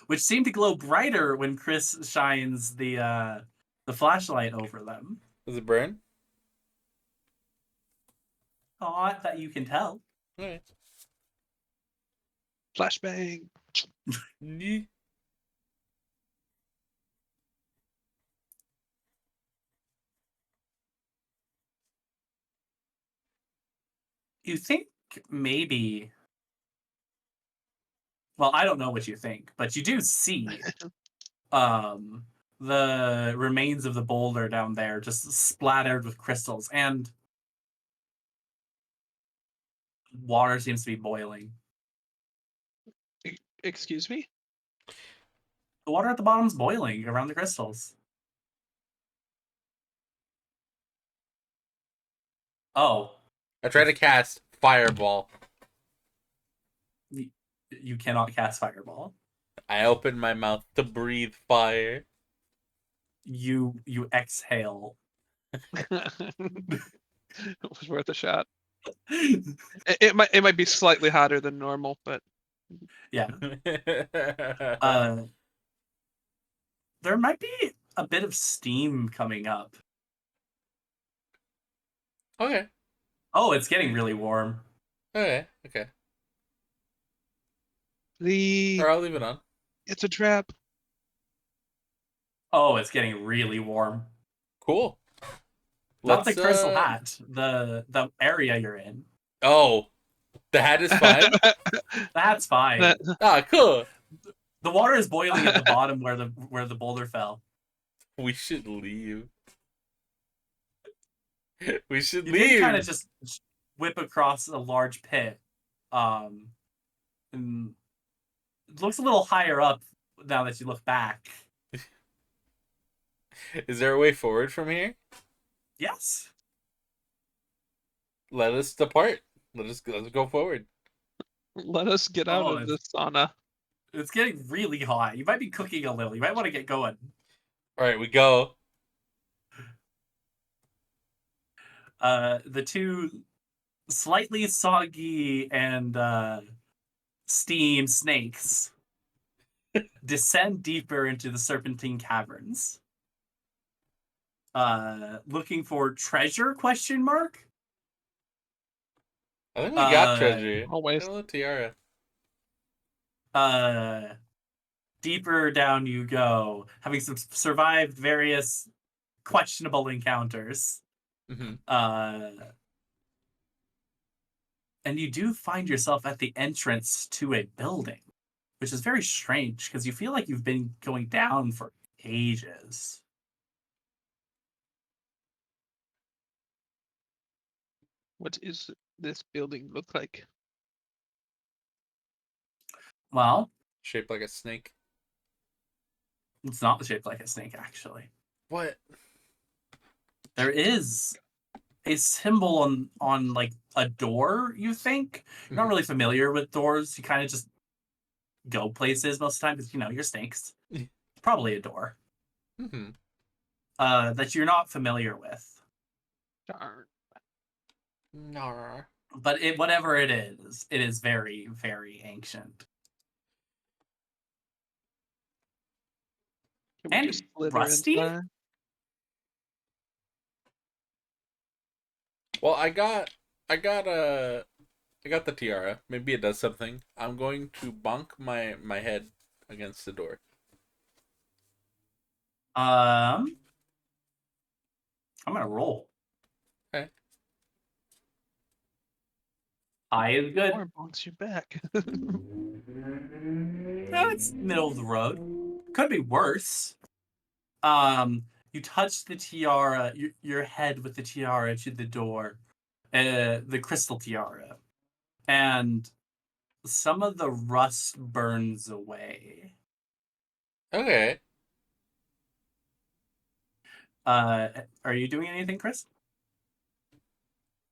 which seem to glow brighter when Chris shines the flashlight over them. Does it burn? Not that you can tell. Alright. Flashbang. Yeah. You think maybe. Well, I don't know what you think, but you do see um, the remains of the boulder down there just splattered with crystals, and water seems to be boiling. Excuse me? The water at the bottom's boiling around the crystals. Oh, I try to cast fireball. you cannot cast fireball. I open my mouth to breathe fire. You exhale. It was worth a shot. It might be slightly hotter than normal, but Yeah. There might be a bit of steam coming up. Okay. Oh, it's getting really warm. Okay. Okay. the Or I'll leave it on. it's a trap. Oh, it's getting really warm. Cool. Not the Let's crystal hat, the area you're in. Oh, the hat is fine. That's fine. Ah, cool. The water is boiling at the bottom where the boulder fell. We should leave. We should You did kind of leave. just whip across a large pit. And it looks a little higher up now that you look back. Is there a way forward from here? Yes. Let us depart. Let's go forward. Let us get out Oh, of this sauna. it's getting really hot. You might be cooking a little. You might want to get going. All right, we go. The two slightly soggy and steamed snakes descend deeper into the serpentine caverns. Looking for treasure? Question mark. I think we got treasure. Always. Hello, tiara. Deeper down you go, having survived various questionable encounters. Mm-hmm. And you do find yourself at the entrance to a building, which is very strange because you feel like you've been going down for ages. What is this building look like? Well, Shaped like a snake. it's not shaped like a snake, actually. What? There is a symbol on like a door, you think. You're not really familiar with doors. You kind of just go places most of the time because, you're snakes. Probably a door. Mm-hmm. That you're not familiar with. Darn. No. But whatever it is very, very ancient. Can we And just slither rusty? inside? Well, I got the tiara. Maybe it does something. I'm going to bonk my head against the door. I'm gonna roll. Okay. High is good. Or bonks your back. That's middle of the road. Could be worse. You touch the tiara, your head with the tiara to the door, the crystal tiara, and some of the rust burns away. Okay. Are you doing anything, Chris?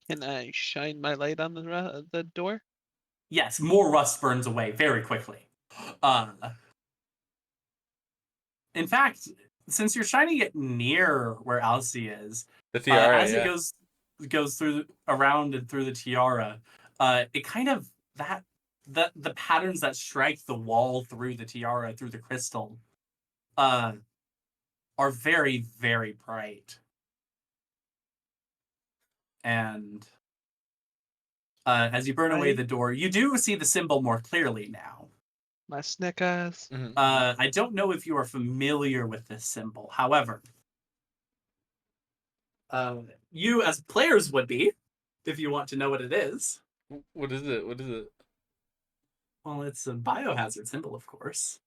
Can I shine my light on the door? Yes, more rust burns away very quickly. In fact, since you're shining it near where Alcy is, The tiara, as it yeah. goes through around and through the tiara, it kind of the patterns that strike the wall through the tiara through the crystal, are very, very bright, and as you burn away the door, you do see the symbol more clearly now. My snake eyes. Mm-hmm. I don't know if you are familiar with this symbol. However, you as players would be, if you want to know what it is. What is it? What is it? Well, it's a biohazard symbol, of course.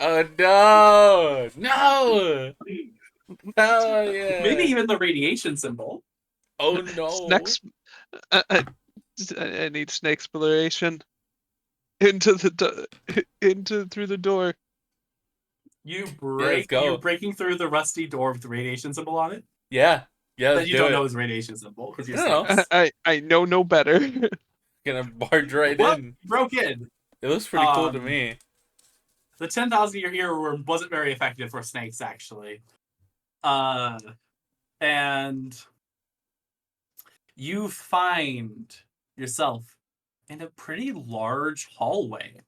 Oh no! No! Hell yeah! Maybe even the radiation symbol. Oh no! Snakes. I need snake exploration into through the door. Yeah, let's go. You're breaking through the rusty door with the radiation symbol on it. Yeah, That let's you do don't it. know is radiation symbol because you're I don't know. snakes. I know no better. Gonna barge right Well, in. broke in. It looks pretty cool to me. The 10,000 year earworm wasn't very effective for snakes, actually. And you find yourself in a pretty large hallway.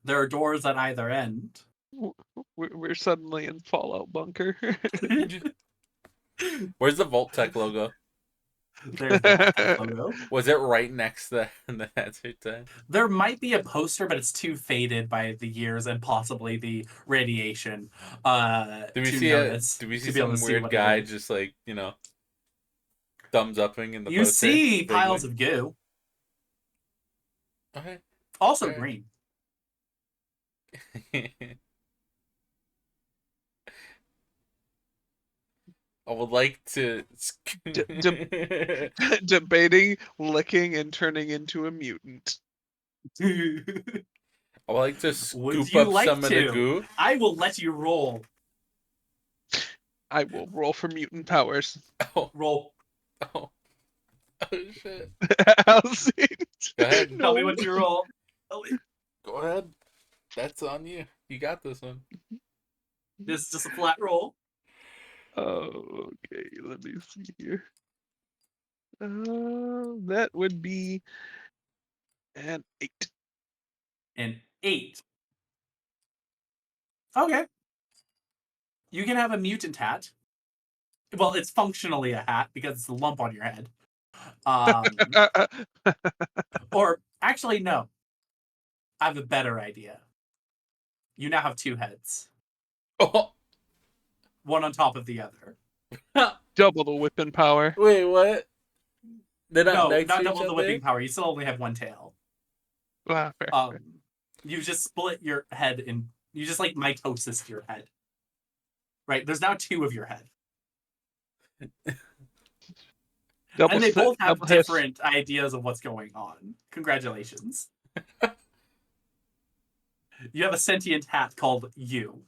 There are doors at either end. We're suddenly in Fallout bunker. Where's the Vault Tech logo? There's the Vault Tech logo. Was it right next to the hazard tag? There might be a poster, but it's too faded by the years and possibly the radiation. Did we to see notice, Did we to see be able some to see weird what it guy is. just like thumbs upping in the You poster? see piles Vaguely? of goo, Okay. also Alright. green. I would like to Debating licking and turning into a mutant. I would like to Would scoop you up like some of the to? goo. I will let you roll. I will roll for mutant powers. Oh, Roll. oh, oh shit. I'll see. Go ahead. Tell me what you roll. Go ahead. That's on you. You got this one. This is just a flat roll. Oh, okay. Let me see here. That would be an 8. An 8. Okay. You can have a mutant hat. Well, it's functionally a hat because it's a lump on your head. Or actually, no. I have a better idea. You now have 2 heads, Oh. one on top of the other. Double the whipping power. Wait, what? They're not No, next not to each double the whipping other? power. You still only have 1 tail. Fair, fair. You just split your head in. You just like mitosis your head. Right? There's now 2 of your head. And they both have different ideas of what's going on. Congratulations. You have a sentient hat called you.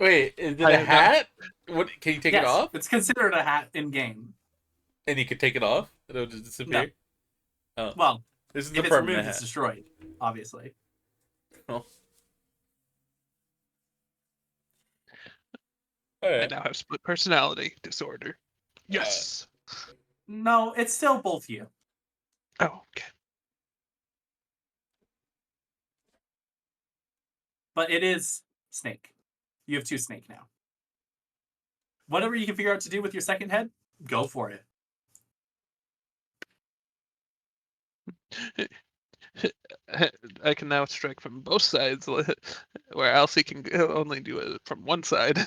Wait, is it a hat? What? Can you take it off? It's considered a hat in game. And you can take it off? It'll just disappear? No. Oh. Well, this is if the it's permanent removed, hat. it's destroyed, obviously. Oh. I now have split personality disorder. Yes. No, it's still both you. Oh, okay. But it is Snake. You have 2 Snake now. Whatever you can figure out to do with your second head, go for it. I can now strike from both sides, where Elsie can only do it from one side.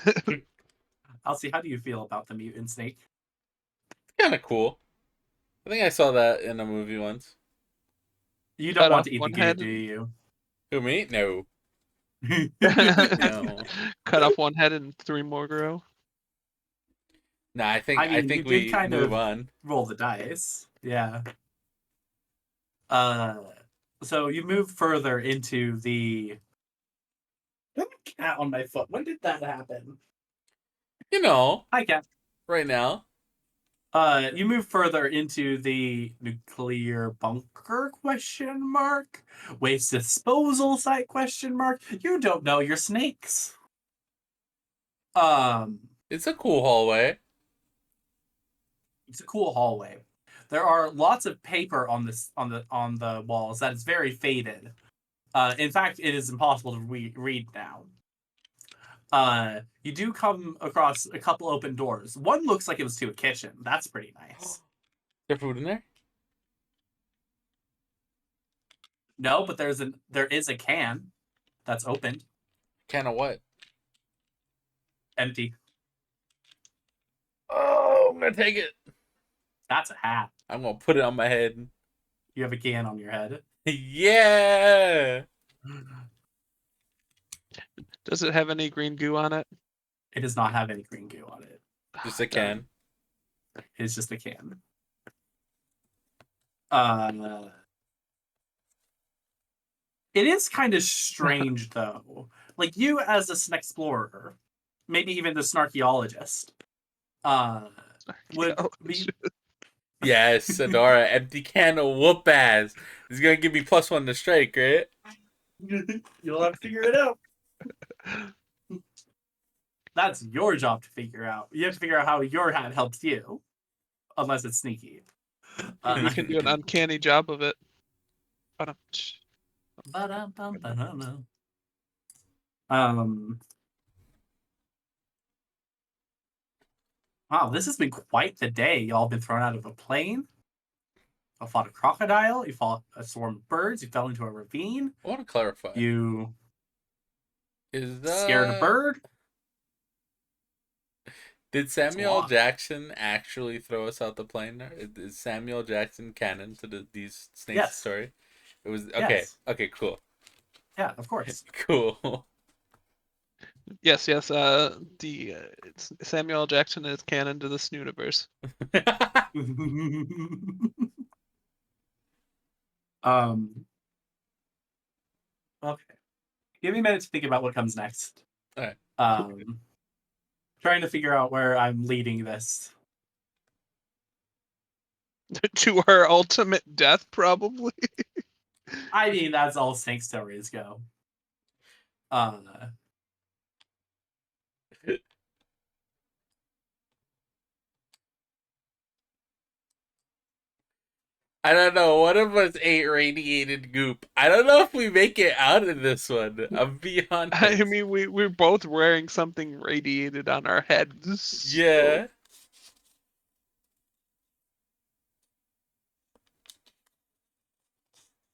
Elsie, how do you feel about the mutant Snake? Kind of cool. I think I saw that in a movie once. You don't want to eat the goo, do you? Who, me? No. No. Cut off 1 head and 3 more grow. Nah, I think we move on. Roll the dice. Yeah. So you move further into the. I have a cat on my foot. When did that happen? You know. Hi, cat. Right now. You move further into the nuclear bunker ? Waste disposal site ? You don't know your snakes. It's a cool hallway. It's a cool hallway. There are lots of paper on the walls that is very faded. In fact, it is impossible to read now. You do come across a couple open doors. One looks like it was to a kitchen. That's pretty nice. There food in there? No, but there is a can that's opened. Can of what? Empty. Oh, I'm gonna take it. That's a hat. I'm gonna put it on my head. You have a can on your head. Yeah. Does it have any green goo on it? It does not have any green goo on it. Just a can. It's just a can. It is kind of strange though. Like you as an explorer, maybe even the snarkeologist, would be. Yes, Sonora, empty can of whoop ass. It's gonna give me +1 to strike, right? You'll have to figure it out. That's your job to figure out. You have to figure out how your hat helps you, unless it's sneaky. You can do an uncanny job of it. Wow, this has been quite the day. Y'all been thrown out of a plane. You fought a crocodile. You fought a swarm of birds. You fell into a ravine. I want to clarify. You Is that scared a bird? Did Samuel Jackson actually throw us out the plane? Is Samuel Jackson canon to these snakes story? It was okay. Yes. Okay, cool. Yeah, of course. Cool. Yes. The Samuel Jackson is canon to this universe. Okay. Give me a minute to think about what comes next. All right. Trying to figure out where I'm leading this. To her ultimate death, probably. I mean, that's all snake stories go. I don't know. One of us ate radiated goop. I don't know if we make it out of this one. I'm be I honest. mean, we're both wearing something radiated on our heads. So. Yeah.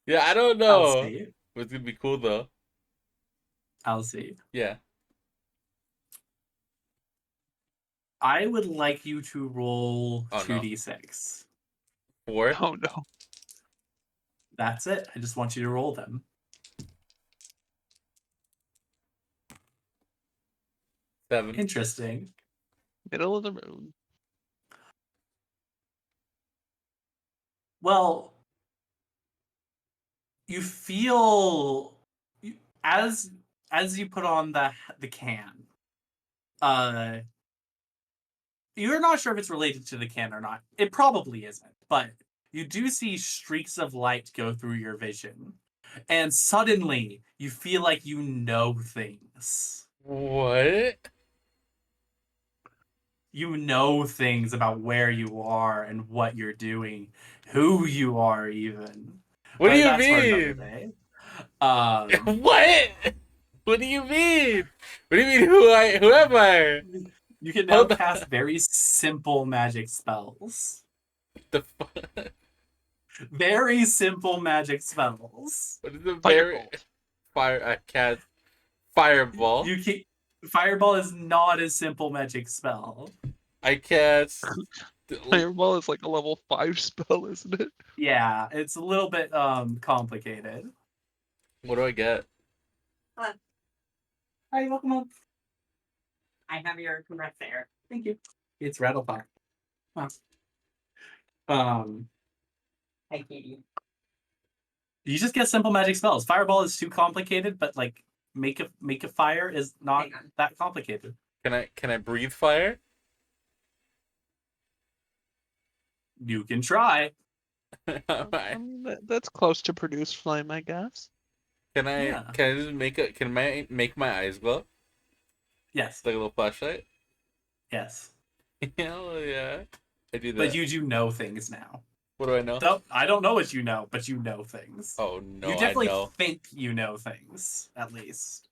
Yeah, I don't I'll know. see. It's gonna be cool though. I'll see. Yeah. I would like you to roll Oh no. 2d6. 4, Oh no. That's it. I just want you to roll them. 7. Interesting. Middle of the road. Well, you feel as you put on the can. You're not sure if it's related to the can or not. It probably isn't, but you do see streaks of light go through your vision. And suddenly, you feel like you know things. What? You know things about where you are and what you're doing, who you are, even. What do But you that's for another mean? day. What? What do you mean? What do you mean? Who am I? You can now Hold on. cast very simple magic spells. The fuck? Very simple magic spells. What is the Firebolt. fire? I cast fireball. You can Fireball is not a simple magic spell. I cast. Fireball is like a level 5 spell, isn't it? Yeah, it's a little bit complicated. What do I get? Hi, welcome home. I have your compressed air. Thank you. It's RattleTop. Wow. Hi, Katie. You just get simple magic spells. Fireball is too complicated, but like make a fire is not that complicated. Can I breathe fire? You can try. I mean, that's close to produce flame, I guess. Can I Yeah. can I just make my eyes glow? Yes. Like a little flashlight? Yes. Hell yeah. I do that. But you do know things now. What do I know? I don't know what you know, but you know things. Oh no, You I definitely know. think you know things, at least.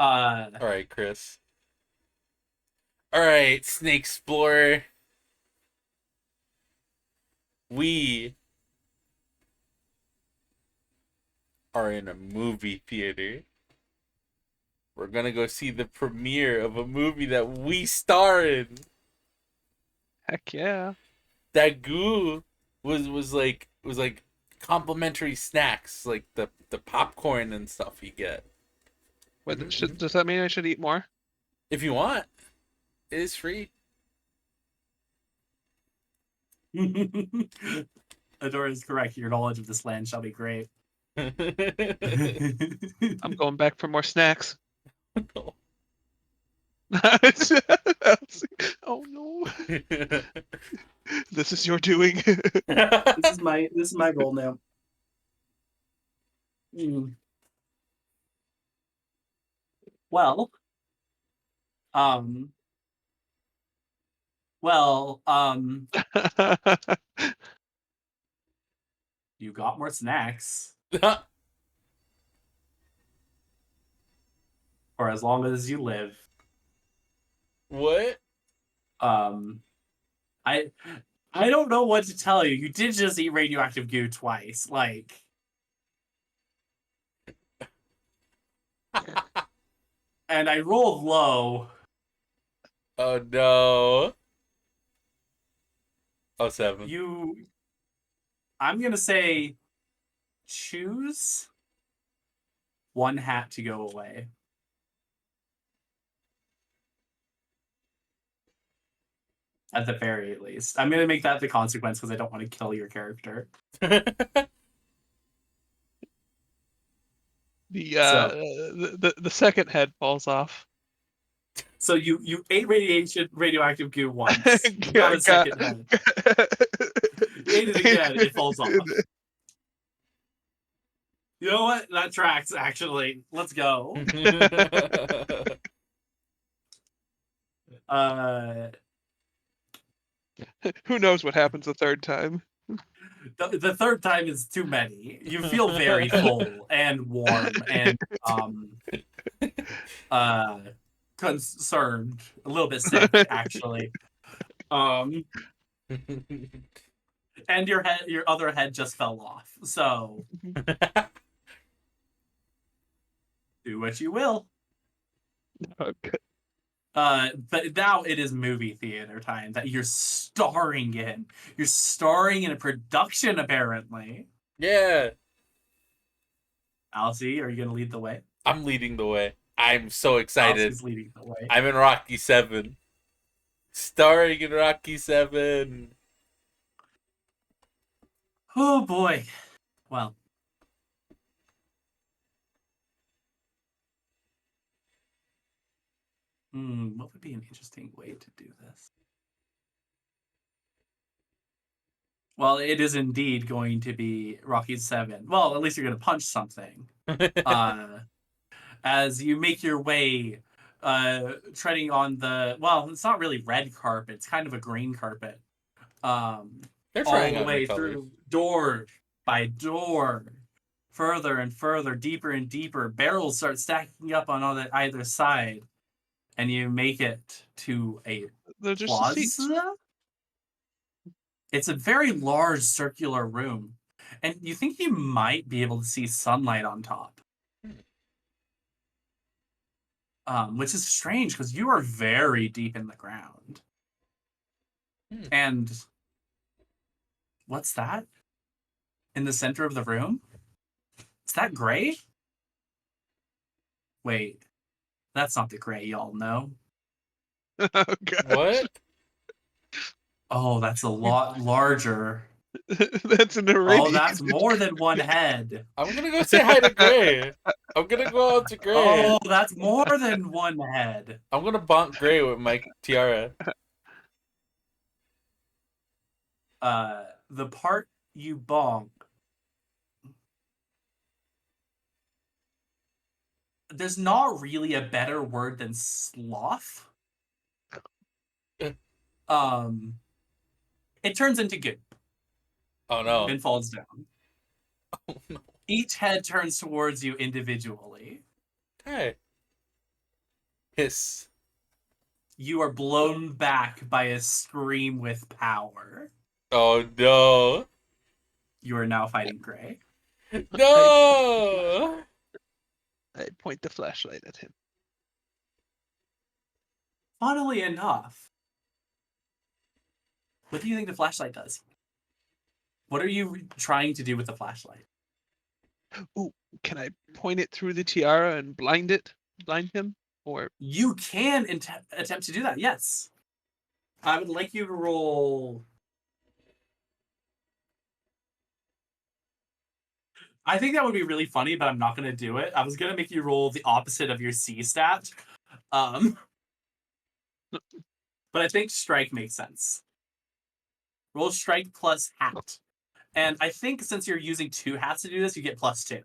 Alright, Chris. Alright, Snake Explorer. We are in a movie theater. We're gonna go see the premiere of a movie that we star in. Heck yeah. That goo was like complimentary snacks, like the popcorn and stuff you get. Wait, Mm-hmm. does that mean I should eat more? If you want, it is free. Adora is correct. Your knowledge of this land shall be great. I'm going back for more snacks. Oh no. This is your doing. This is my goal now. Well, you got more snacks for as long as you live. What? I don't know what to tell you. You did just eat radioactive goo twice, like. And I rolled low. Oh no. Oh, 7. I'm gonna say choose one hat to go away. At the very least. I'm gonna make that the consequence because I don't want to kill your character. The second head falls off. So you ate radioactive goo once. You got a second head. You ate it again, it falls off. You know what? That tracks, actually. Let's go. Who knows what happens the third time? The third time is too many. You feel very full and warm and concerned, a little bit sick actually. And your other head just fell off. So do what you will. Okay. But now it is movie theater time that you're starring in. You're starring in a production, apparently. Yeah. Alcy, are you going to lead the way? I'm leading the way. I'm so excited. Alcy's leading the way. I'm in Rocky 7. Starring in Rocky 7. Oh, boy. Well. What would be an interesting way to do this? Well, it is indeed going to be Rocky 7. Well, at least you're going to punch something. As you make your way, treading on the... Well, it's not really red carpet. It's kind of a green carpet. They're all the on way the colors. through door by door. Further and further, deeper and deeper. Barrels start stacking up on either side. And you make it to a They're just the seats. plaza? It's a very large circular room. And you think you might be able to see sunlight on top. Which is strange because you are very deep in the ground. And what's that? In the center of the room? Is that gray? Wait. That's not the gray y'all know. Oh, God. What? Oh, that's a lot larger. That's an iridium. Oh, that's more than one head. I'm gonna go say hi to Gray. I'm gonna go out to Gray. Oh, that's more than one head. I'm gonna bonk Gray with my tiara. The part you bonk. There's not really a better word than sloth. It turns into goop. Oh no. And falls down. Oh no. Each head turns towards you individually. Hey. Hiss. You are blown back by a scream with power. Oh no. You are now fighting Gray. No. I point the flashlight at him. Funnily enough, what do you think the flashlight does? What are you trying to do with the flashlight? Ooh, can I point it through the tiara and blind him? Or you can attempt to do that, yes. I would like you to roll... I think that would be really funny, but I'm not going to do it. I was going to make you roll the opposite of your C stat. But I think strike makes sense. Roll strike plus hat. And I think since you're using 2 hats to do this, you get +2.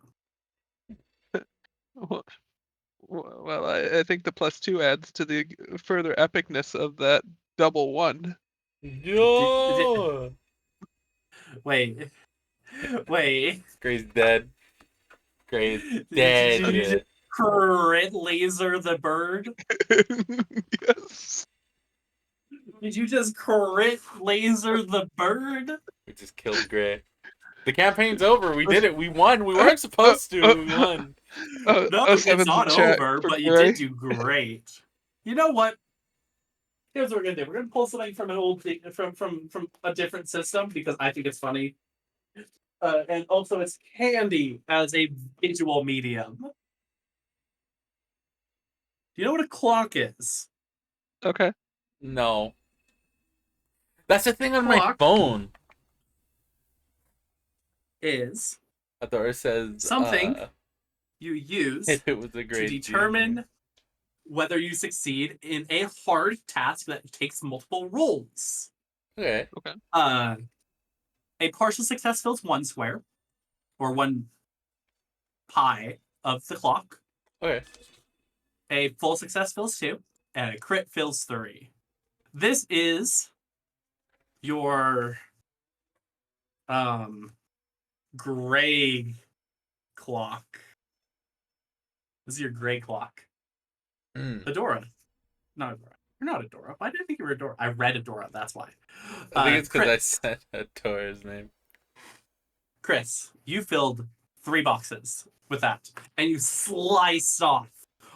well, I think the +2 adds to the further epicness of that double 1. No. Wait. Gray's dead. Gray's dead. Did you just crit laser the bird? Yes. Did you just crit laser the bird? We just killed Gray. The campaign's over. We did it. We won. We weren't supposed to. We won. No, it's not over, but you did do great. You know what? Here's what we're gonna do. We're gonna pull something from an old thing, from a different system because I think it's funny. And also it's handy as a visual medium. Do you know what a clock is? Okay. No. That's the thing on my Clock. phone. Is I thought it says something you use if it was a to great determine whether you succeed in a hard task that takes multiple rolls. Okay. A partial success fills 1 square, or 1 pi of the clock. Okay. A full success fills 2, and a crit fills 3. This is your gray clock. This is your gray clock. Adora. Not Adora. You're not Adora. Why did I think you were Adora? I read Adora, that's why. I think it's because I Chris. said Atora's name. Chris, you filled 3 boxes with that, and you sliced off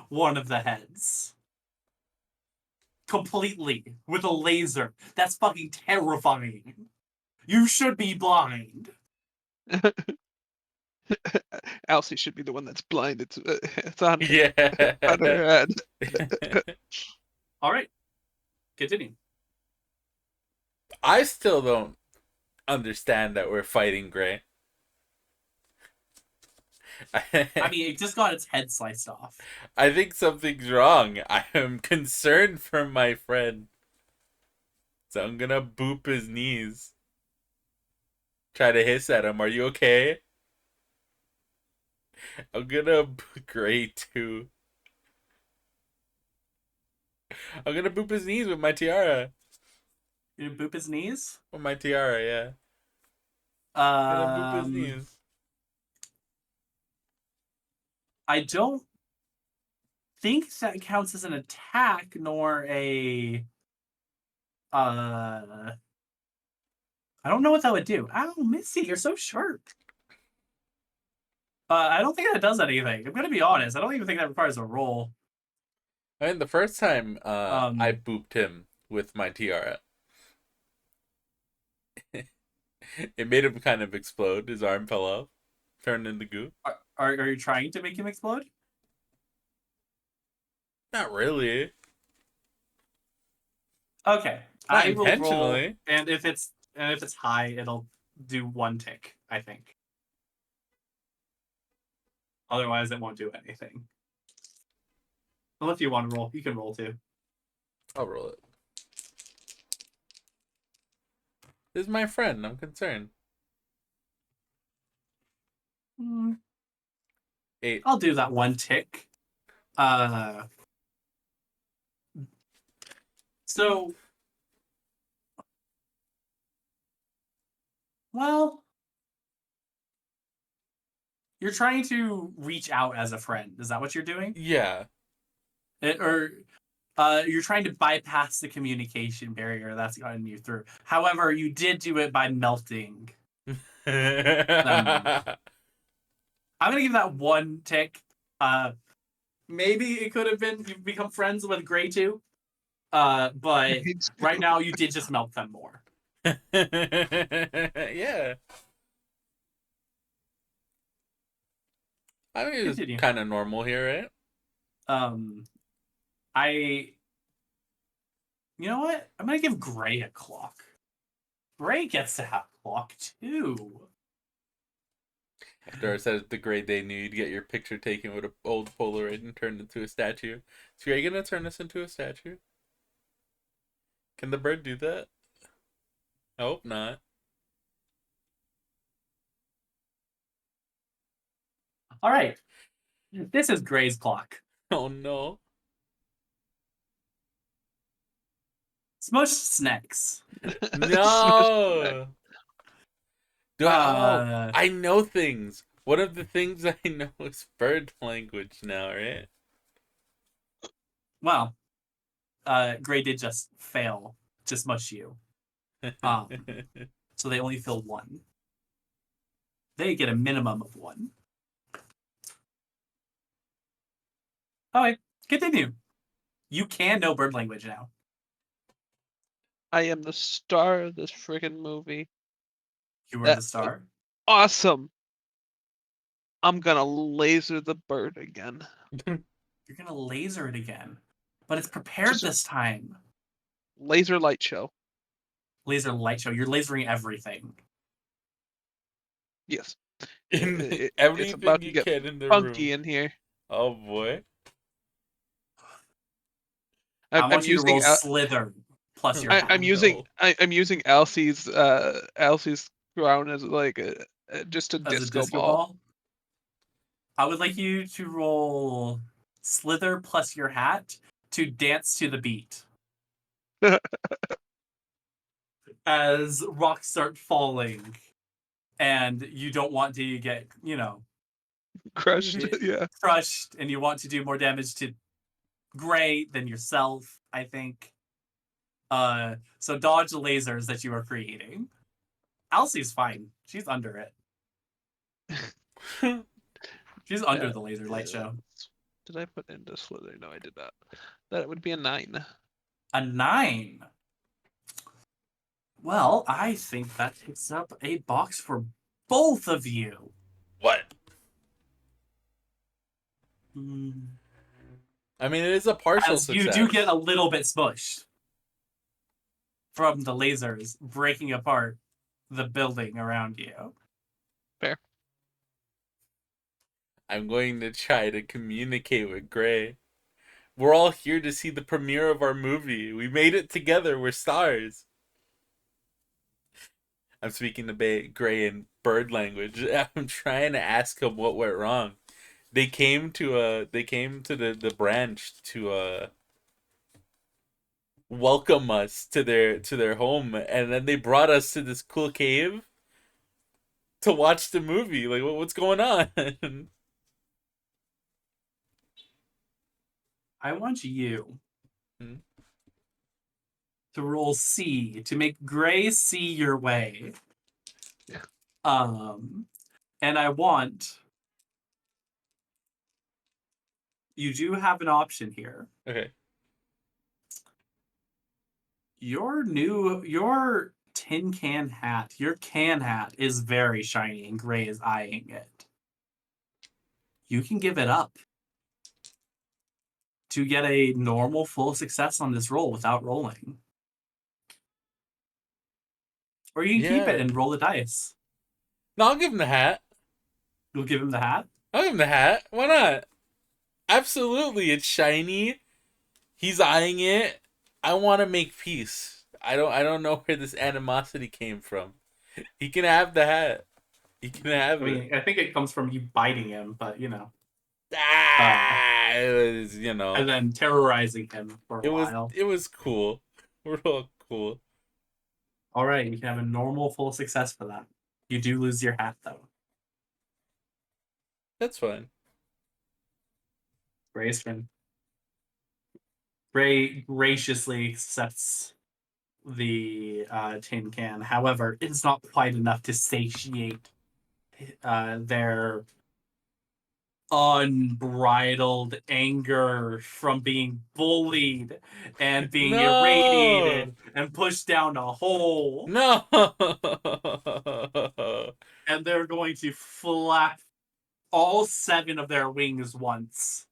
one of the heads. Completely. With a laser. That's fucking terrifying. You should be blind. Elsie should be the one that's blind. It's on her, Yeah. on her head. All right. Continue. I still don't understand that we're fighting Gray. I mean, it just got its head sliced off. I think something's wrong. I am concerned for my friend. So I'm gonna boop his knees. Try to hiss at him. Are you okay? I'm gonna Gray too. I'm gonna boop his knees with my tiara. You boop his knees? With my tiara, yeah. I'm gonna boop his knees. I don't think that counts as an attack, nor a... I don't know what that would do. Ow, Missy, you're so sharp. I don't think that does anything. I'm gonna be honest. I don't even think that requires a roll. I mean, the first time I booped him with my tiara, it made him kind of explode. His arm fell off, turned into goo. Are you trying to make him explode? Not really. Okay, Not I will roll, intentionally. and if it's high, it'll do 1 tick, I think. Otherwise, it won't do anything. Well, if you want to roll, you can roll too. I'll roll it. This is my friend. I'm concerned. 8. I'll do that 1 tick. So, well, you're trying to reach out as a friend. Is that what you're doing? Yeah. You're trying to bypass the communication barrier that's gotten you through. However, you did do it by melting. I'm gonna give that 1 tick. Maybe it could have been you've become friends with Gray too. But right now you did just melt them more. Yeah. I mean, it's kind of normal here, right? You know what? I'm gonna give Gray a clock. Gray gets to have a clock too. After I said the great day knew you'd get your picture taken with an old Polaroid and turned into a statue. Is Gray gonna turn us into a statue? Can the bird do that? I hope not. All right. This is Gray's clock. Oh no. Smush snacks. No. I know things. One of the things I know is bird language now, right? Well, Gray did just fail to smush you. So they only fill 1. They get a minimum of 1. Alright, continue. You can know bird language now. I am the star of this friggin' movie. You were the star? Awesome. I'm gonna laser the bird again. You're gonna laser it again. But it's prepared this time. Laser light show. Laser light show. You're lasering everything. Yes. Everything it's about to you get can in the funky room. in here. Oh boy. I want you to roll slither plus your hat. I'm using Elsie's crown as like just a disco ball. I would like you to roll slither plus your hat to dance to the beat. as rocks start falling, and you don't want to get, Crushed. Yeah. crushed, and you want to do more damage to Gray than yourself, I think. So dodge the lasers that you are creating. Elsie's fine. She's under it. She's under the laser light show. Did I put into Slither? No, I did not. That would be a 9. A 9. Well, I think that takes up a box for both of you. What? Mm. I mean, it is a partial As success. you do get a little bit smushed from the lasers breaking apart the building around you. Fair. I'm going to try to communicate with Gray. We're all here to see the premiere of our movie. We made it together. We're stars. I'm speaking to Gray in bird language. I'm trying to ask him what went wrong. They came to the branch to welcome us to their home, and then they brought us to this cool cave to watch the movie. Like, what's going on? I want you Hmm? to roll C to make Gray see your way. Yeah. And I want you do have an option here. Okay. Your tin can hat, your can hat is very shiny and Gray is eyeing it. You can give it up to get a normal full success on this roll without rolling. Or you can keep it and roll the dice. No, I'll give him the hat. You'll give him the hat? I'll give him the hat. Why not? Absolutely, it's shiny. He's eyeing it. I want to make peace. I don't know where this animosity came from. He can have the hat. He can have it. I think it comes from you biting him, but It was, and then terrorizing him for a while. It was cool. Real cool. All right, you can have a normal full success for that. You do lose your hat, though. That's fine. Gray's turn. Gray graciously accepts the tin can. However, it's not quite enough to satiate their unbridled anger from being bullied and being irradiated and pushed down a hole. No. And they're going to flap all 7 of their wings once.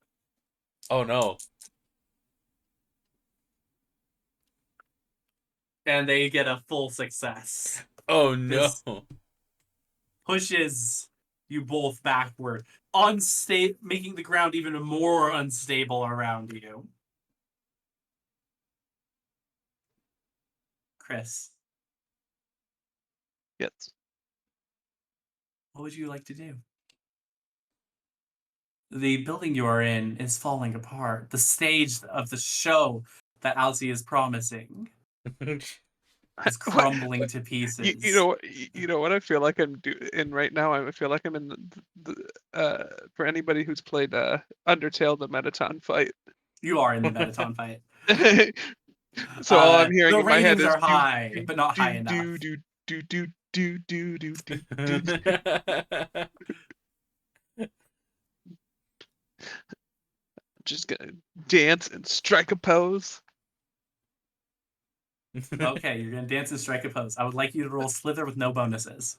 Oh no. And they get a full success. Oh no. This pushes you both backward, making the ground even more unstable around you. Chris. Yes. What would you like to do? The building you are in is falling apart. The stage of the show that Alcy is promising is crumbling to pieces. You know what I feel like I'm in right now. I feel like I'm in for anybody who's played Undertale, the Metaton fight. You are in the Metaton fight. So all I'm hearing in my head is the ratings are high, but not high enough. Just gonna dance and strike a pose. Okay, you're gonna dance and strike a pose. I would like you to roll Slither with no bonuses.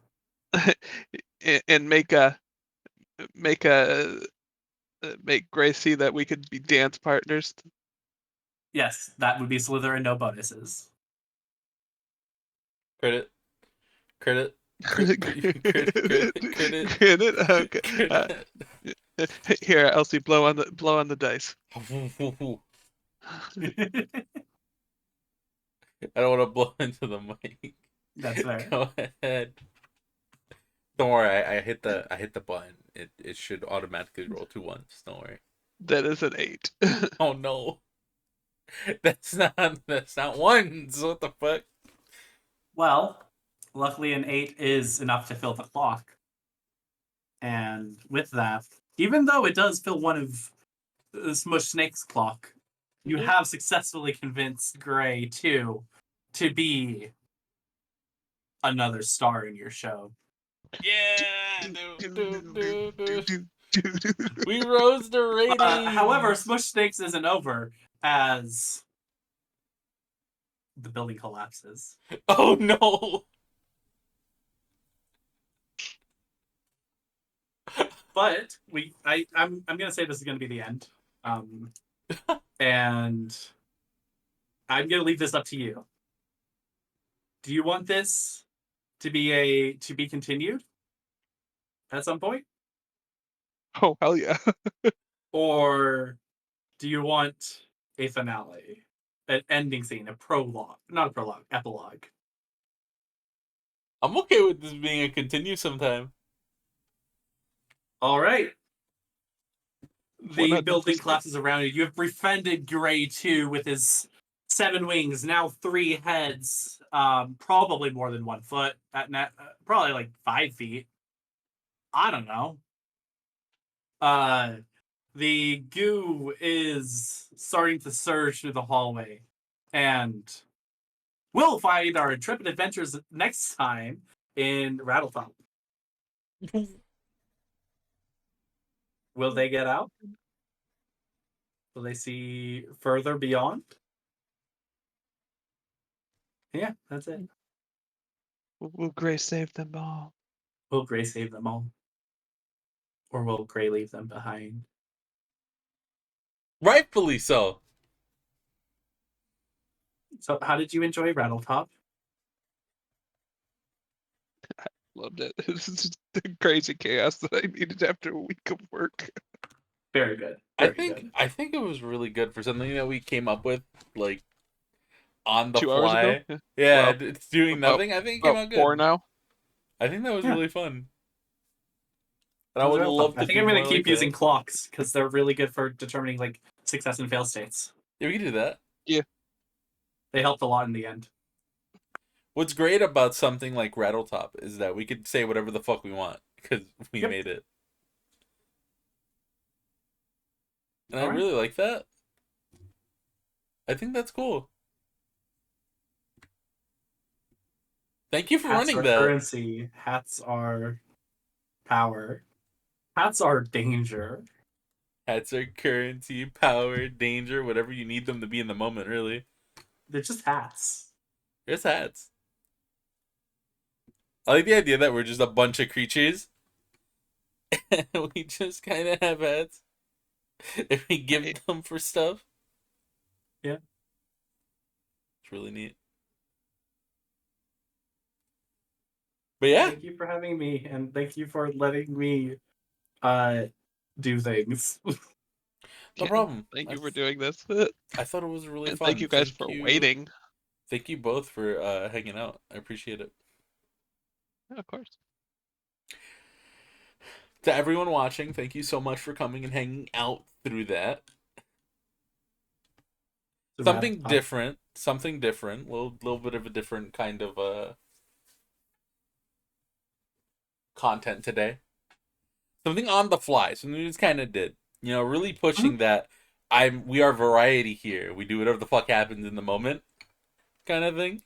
And make Gray see that we could be dance partners. Yes, that would be Slither and no bonuses. Credit. Credit. Okay. Here, Elsie, blow on the dice. I don't want to blow into the mic. That's fair. Go ahead. Don't worry, I hit the button. It should automatically roll 2 ones. Don't worry. That is an 8. Oh no. That's not ones. What the fuck? Well, luckily an 8 is enough to fill the clock. And with that, even though it does fill one of Smush Snake's clock, you have successfully convinced Gray to be another star in your show. Yeah. We rose the rating. However, Smush Snakes isn't over as the building collapses. Oh no. But I'm gonna say this is gonna be the end. And I'm gonna leave this up to you. Do you want this to be continued at some point? Oh, hell yeah. Or do you want a finale? An ending scene, a prologue. Not a prologue, epilogue. I'm okay with this being a continue sometime. All right. The 100%. building collapses around you. You have befriended Gray 2 with his 7 wings, now 3 heads, probably more than 1 foot, probably like 5 feet. I don't know. The goo is starting to surge through the hallway, and we'll find our intrepid adventures next time in RattleTop. Will they get out? Will they see further beyond? Yeah, that's it. Will Gray save them all? Will Gray save them all? Or will Gray leave them behind? Rightfully so. So, how did you enjoy RattleTop? Loved it. This is the crazy chaos that I needed after a week of work. Very good. I Very good. think it was really good for something that we came up with, like, on the 2 hours ago? fly. Yeah, Well, it's doing nothing. I think it came out good. 4 now. I think that was Yeah. really fun. And I would love to I think do I'm going more to keep like using that. clocks because they're really good for determining like success and fail states. Yeah, we can do that. They helped a lot in the end. What's great about something like RattleTop is that we could say whatever the fuck we want because we Yep. made it. And All I right. really like that. I think that's cool. Thank you for Hats running are that. currency. Hats are power. Hats are danger. Hats are currency, power, danger, whatever you need them to be in the moment, really. They're just hats. There's hats. I like the idea that we're just a bunch of creatures. And we just kind of have hats. And we give them for stuff. Yeah. It's really neat. But yeah. Thank you for having me, and thank you for letting me do things. No problem. Thank you for doing this. I thought it was really And fun. thank you guys for waiting. Thank you both for hanging out. I appreciate it. Yeah, of course. To everyone watching, thank you so much for coming and hanging out through that. Something different. A little bit of a different kind of content today. Something on the fly. Something we just kind of did. You know, really pushing that we are variety here. We do whatever the fuck happens in the moment, kind of thing.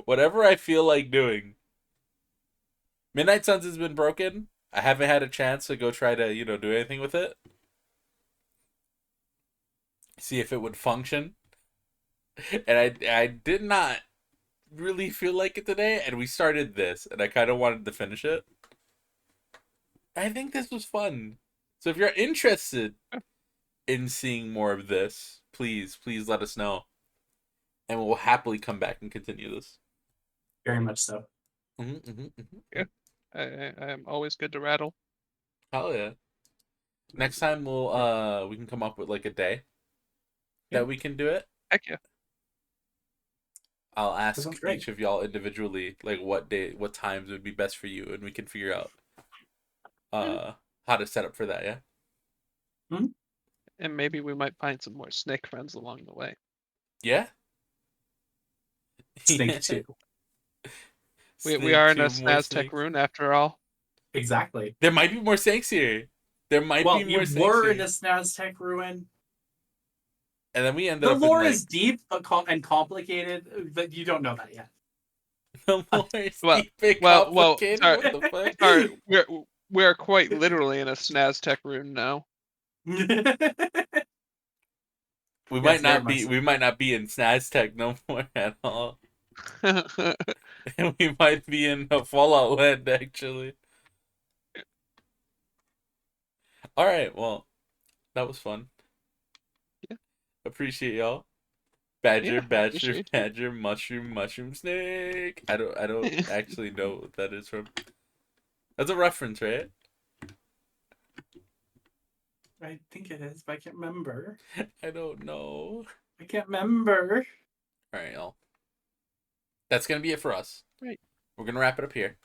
Whatever I feel like doing. Midnight Suns has been broken. I haven't had a chance to go try to, do anything with it. See if it would function. And I did not really feel like it today, and we started this, and I kind of wanted to finish it. I think this was fun. So if you're interested in seeing more of this, please let us know. And we'll happily come back and continue this. Very much so. Yeah. I am always good to rattle. Hell yeah. Next time we can come up with like a day that we can do it. Heck yeah. I'll ask each of y'all individually like what times would be best for you, and we can figure out how to set up for that, yeah? Mm-hmm. And maybe we might find some more snake friends along the way. Yeah? Snake 2. We are in a More Snaztech snakes. rune after all. Exactly. There might be more snakes here. There might Well, be you more snakes were here. in a Snaztech ruin. And then we ended The up lore in, like, is deep and complicated, but you don't know that yet. the lore is Well, deep and well, complicated. sorry, What the fuck? sorry, we're quite literally in a Snaztech rune now. We Yes, might very not much be. so. We might not be in Snaztech no more at all. We might be in a Fallout land actually. All right. Well, that was fun. Yeah. Appreciate y'all. Badger, Yeah, badger, appreciate you. badger, mushroom, mushroom, snake. I don't actually know what that is from. That's a reference, right? I think it is, but I can't remember. I don't know. I can't remember. All right, y'all. That's gonna be it for us. Right. We're gonna wrap it up here.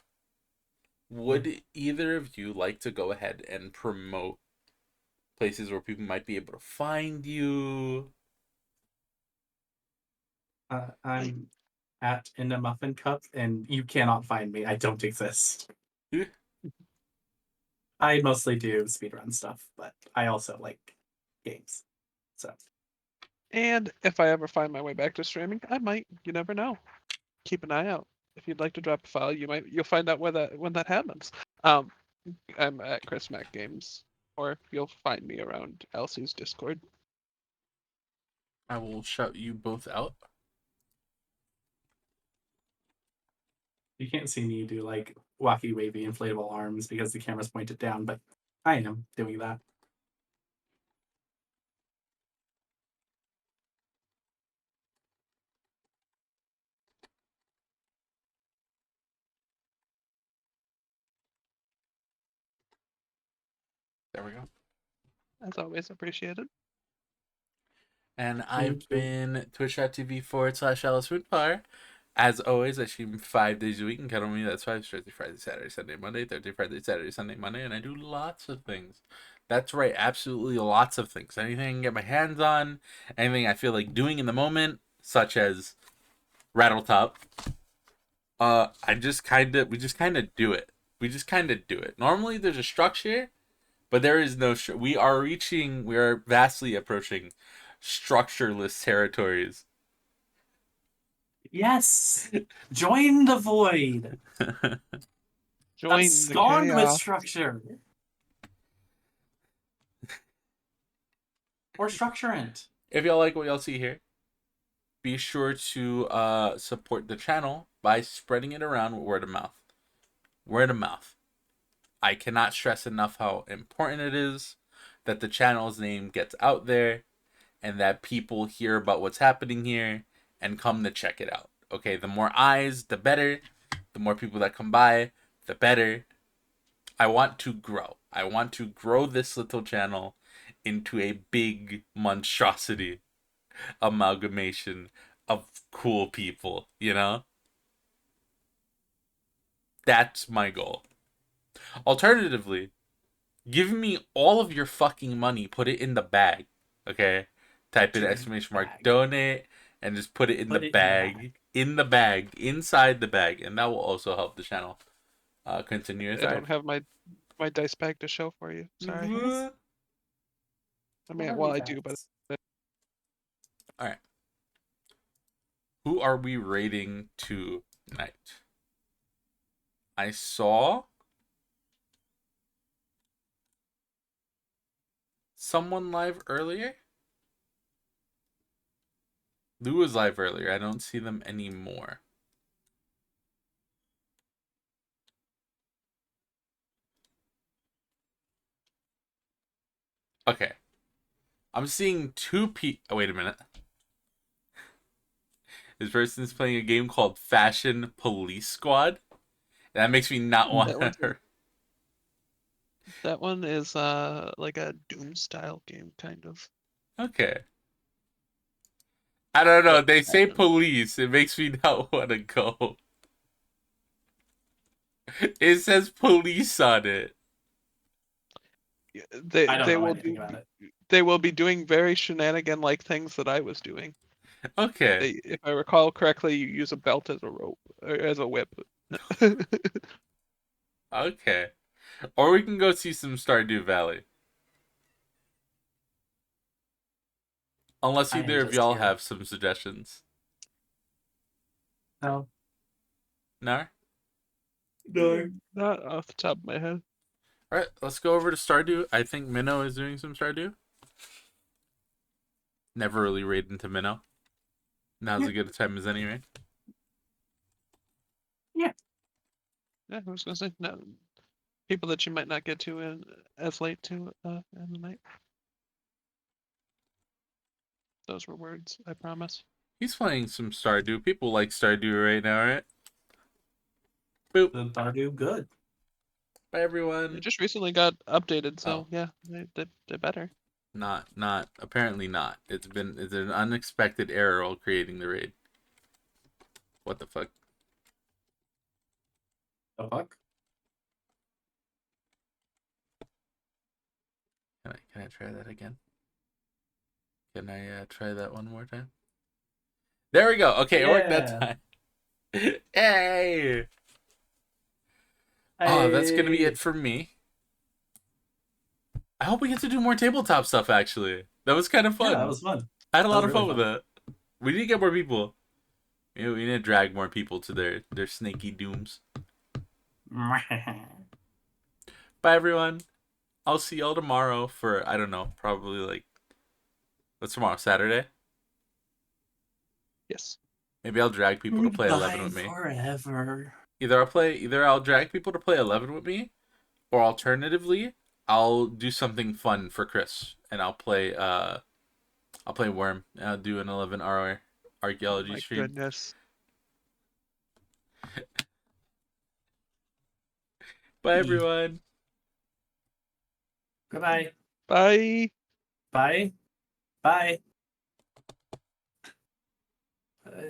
Would either of you like to go ahead and promote places where people might be able to find you? I'm at in a muffin cup, and you cannot find me. I don't exist. I mostly do speedrun stuff, but I also like games. So And if I ever find my way back to streaming, I might. You never know. Keep an eye out. If you'd like to drop a file, you'll find out when that happens. I'm at Chris Mac Games, or you'll find me around Elsie's Discord. I will shout you both out. you can't see me do like wacky wavy inflatable arms because the camera's pointed down, but I am doing that. There we go. As always, appreciated. And I've been twitch.tv/AliceWoodfire. As always, I stream 5 days a week, and count on me. That's 5 Thursday, Friday, Saturday, Sunday, Monday, Thursday, Friday, Saturday, Sunday, Monday, and I do lots of things. That's right, absolutely lots of things. Anything I can get my hands on, anything I feel like doing in the moment, such as RattleTop. We just kind of do it. We just kind of do it. Normally, there's a structure, but there is no. We are vastly approaching structureless territories. Yes, join the void. Join the Abscond with chaos. structure. Or structurant. If y'all like what y'all see here, be sure to support the channel by spreading it around with word of mouth. Word of mouth. I cannot stress enough how important it is that the channel's name gets out there and that people hear about what's happening here and come to check it out. Okay, the more eyes, the better. The more people that come by, the better. I want to grow. I want to grow this little channel into a big monstrosity amalgamation of cool people, you know? That's my goal. Alternatively, give me all of your fucking money, put it in the bag, okay? Type in exclamation mark donate and just put it in the bag. In the bag, inside the bag, and that will also help the channel continue to I thrive. don't have my dice bag to show for you. Sorry. I mean, well, I do, but all right. Who are we rating tonight? I saw someone live earlier. Lou was live earlier. I don't see them anymore. Okay. I'm seeing two people. Oh, wait a minute. This person's playing a game called Fashion Police Squad. That makes me not want to. That one is like a Doom style game, kind of. Okay. I don't know. They say police. It makes me not want to go. It says police on it. They will be doing very shenanigan like things that I was doing. Okay. If I recall correctly, you use a belt as a rope or as a whip. Okay. Or we can go see some Stardew Valley. Unless I am either of just y'all here. have some suggestions. No. No? No. Not off the top of my head. Alright, let's go over to Stardew. I think Minnow is doing some Stardew. Never really raid into Minnow. Now's as good a time as any, right? Yeah. Yeah, I was gonna say no. People that you might not get to in as late to in the night. Those were words, I promise. He's playing some Stardew. People like Stardew right now, right? Boop. The Stardew good. Bye, It everyone. just recently got updated, so Oh. yeah, they're better. Not. Apparently not. It's an unexpected error while creating the raid. What the fuck? The fuck? Can I try that again? Can I try that one more time? There we go. Okay, it worked that time. Hey! Oh, that's gonna be Hey. it for me. I hope we get to do more tabletop stuff, actually. That was kind of Yeah, that fun. was fun. I had a That lot was of really fun with fun. that. We need to get more people. We need to drag more people to their snaky dooms. Bye, everyone. I'll see y'all tomorrow for, I don't know, probably like, what's tomorrow? Saturday? Yes. Maybe I'll drag people to play 11 Goodbye with me. forever. Either I'll drag people to play 11 with me, or alternatively, I'll do something fun for Chris, and I'll play Worm, and I'll do an 11-hour Oh archaeology my stream. goodness. Bye, E. everyone. Goodbye. Bye. Bye. Bye.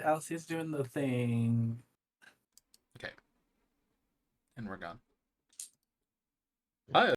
Elsie's doing the thing. Okay. And we're gone. Bye.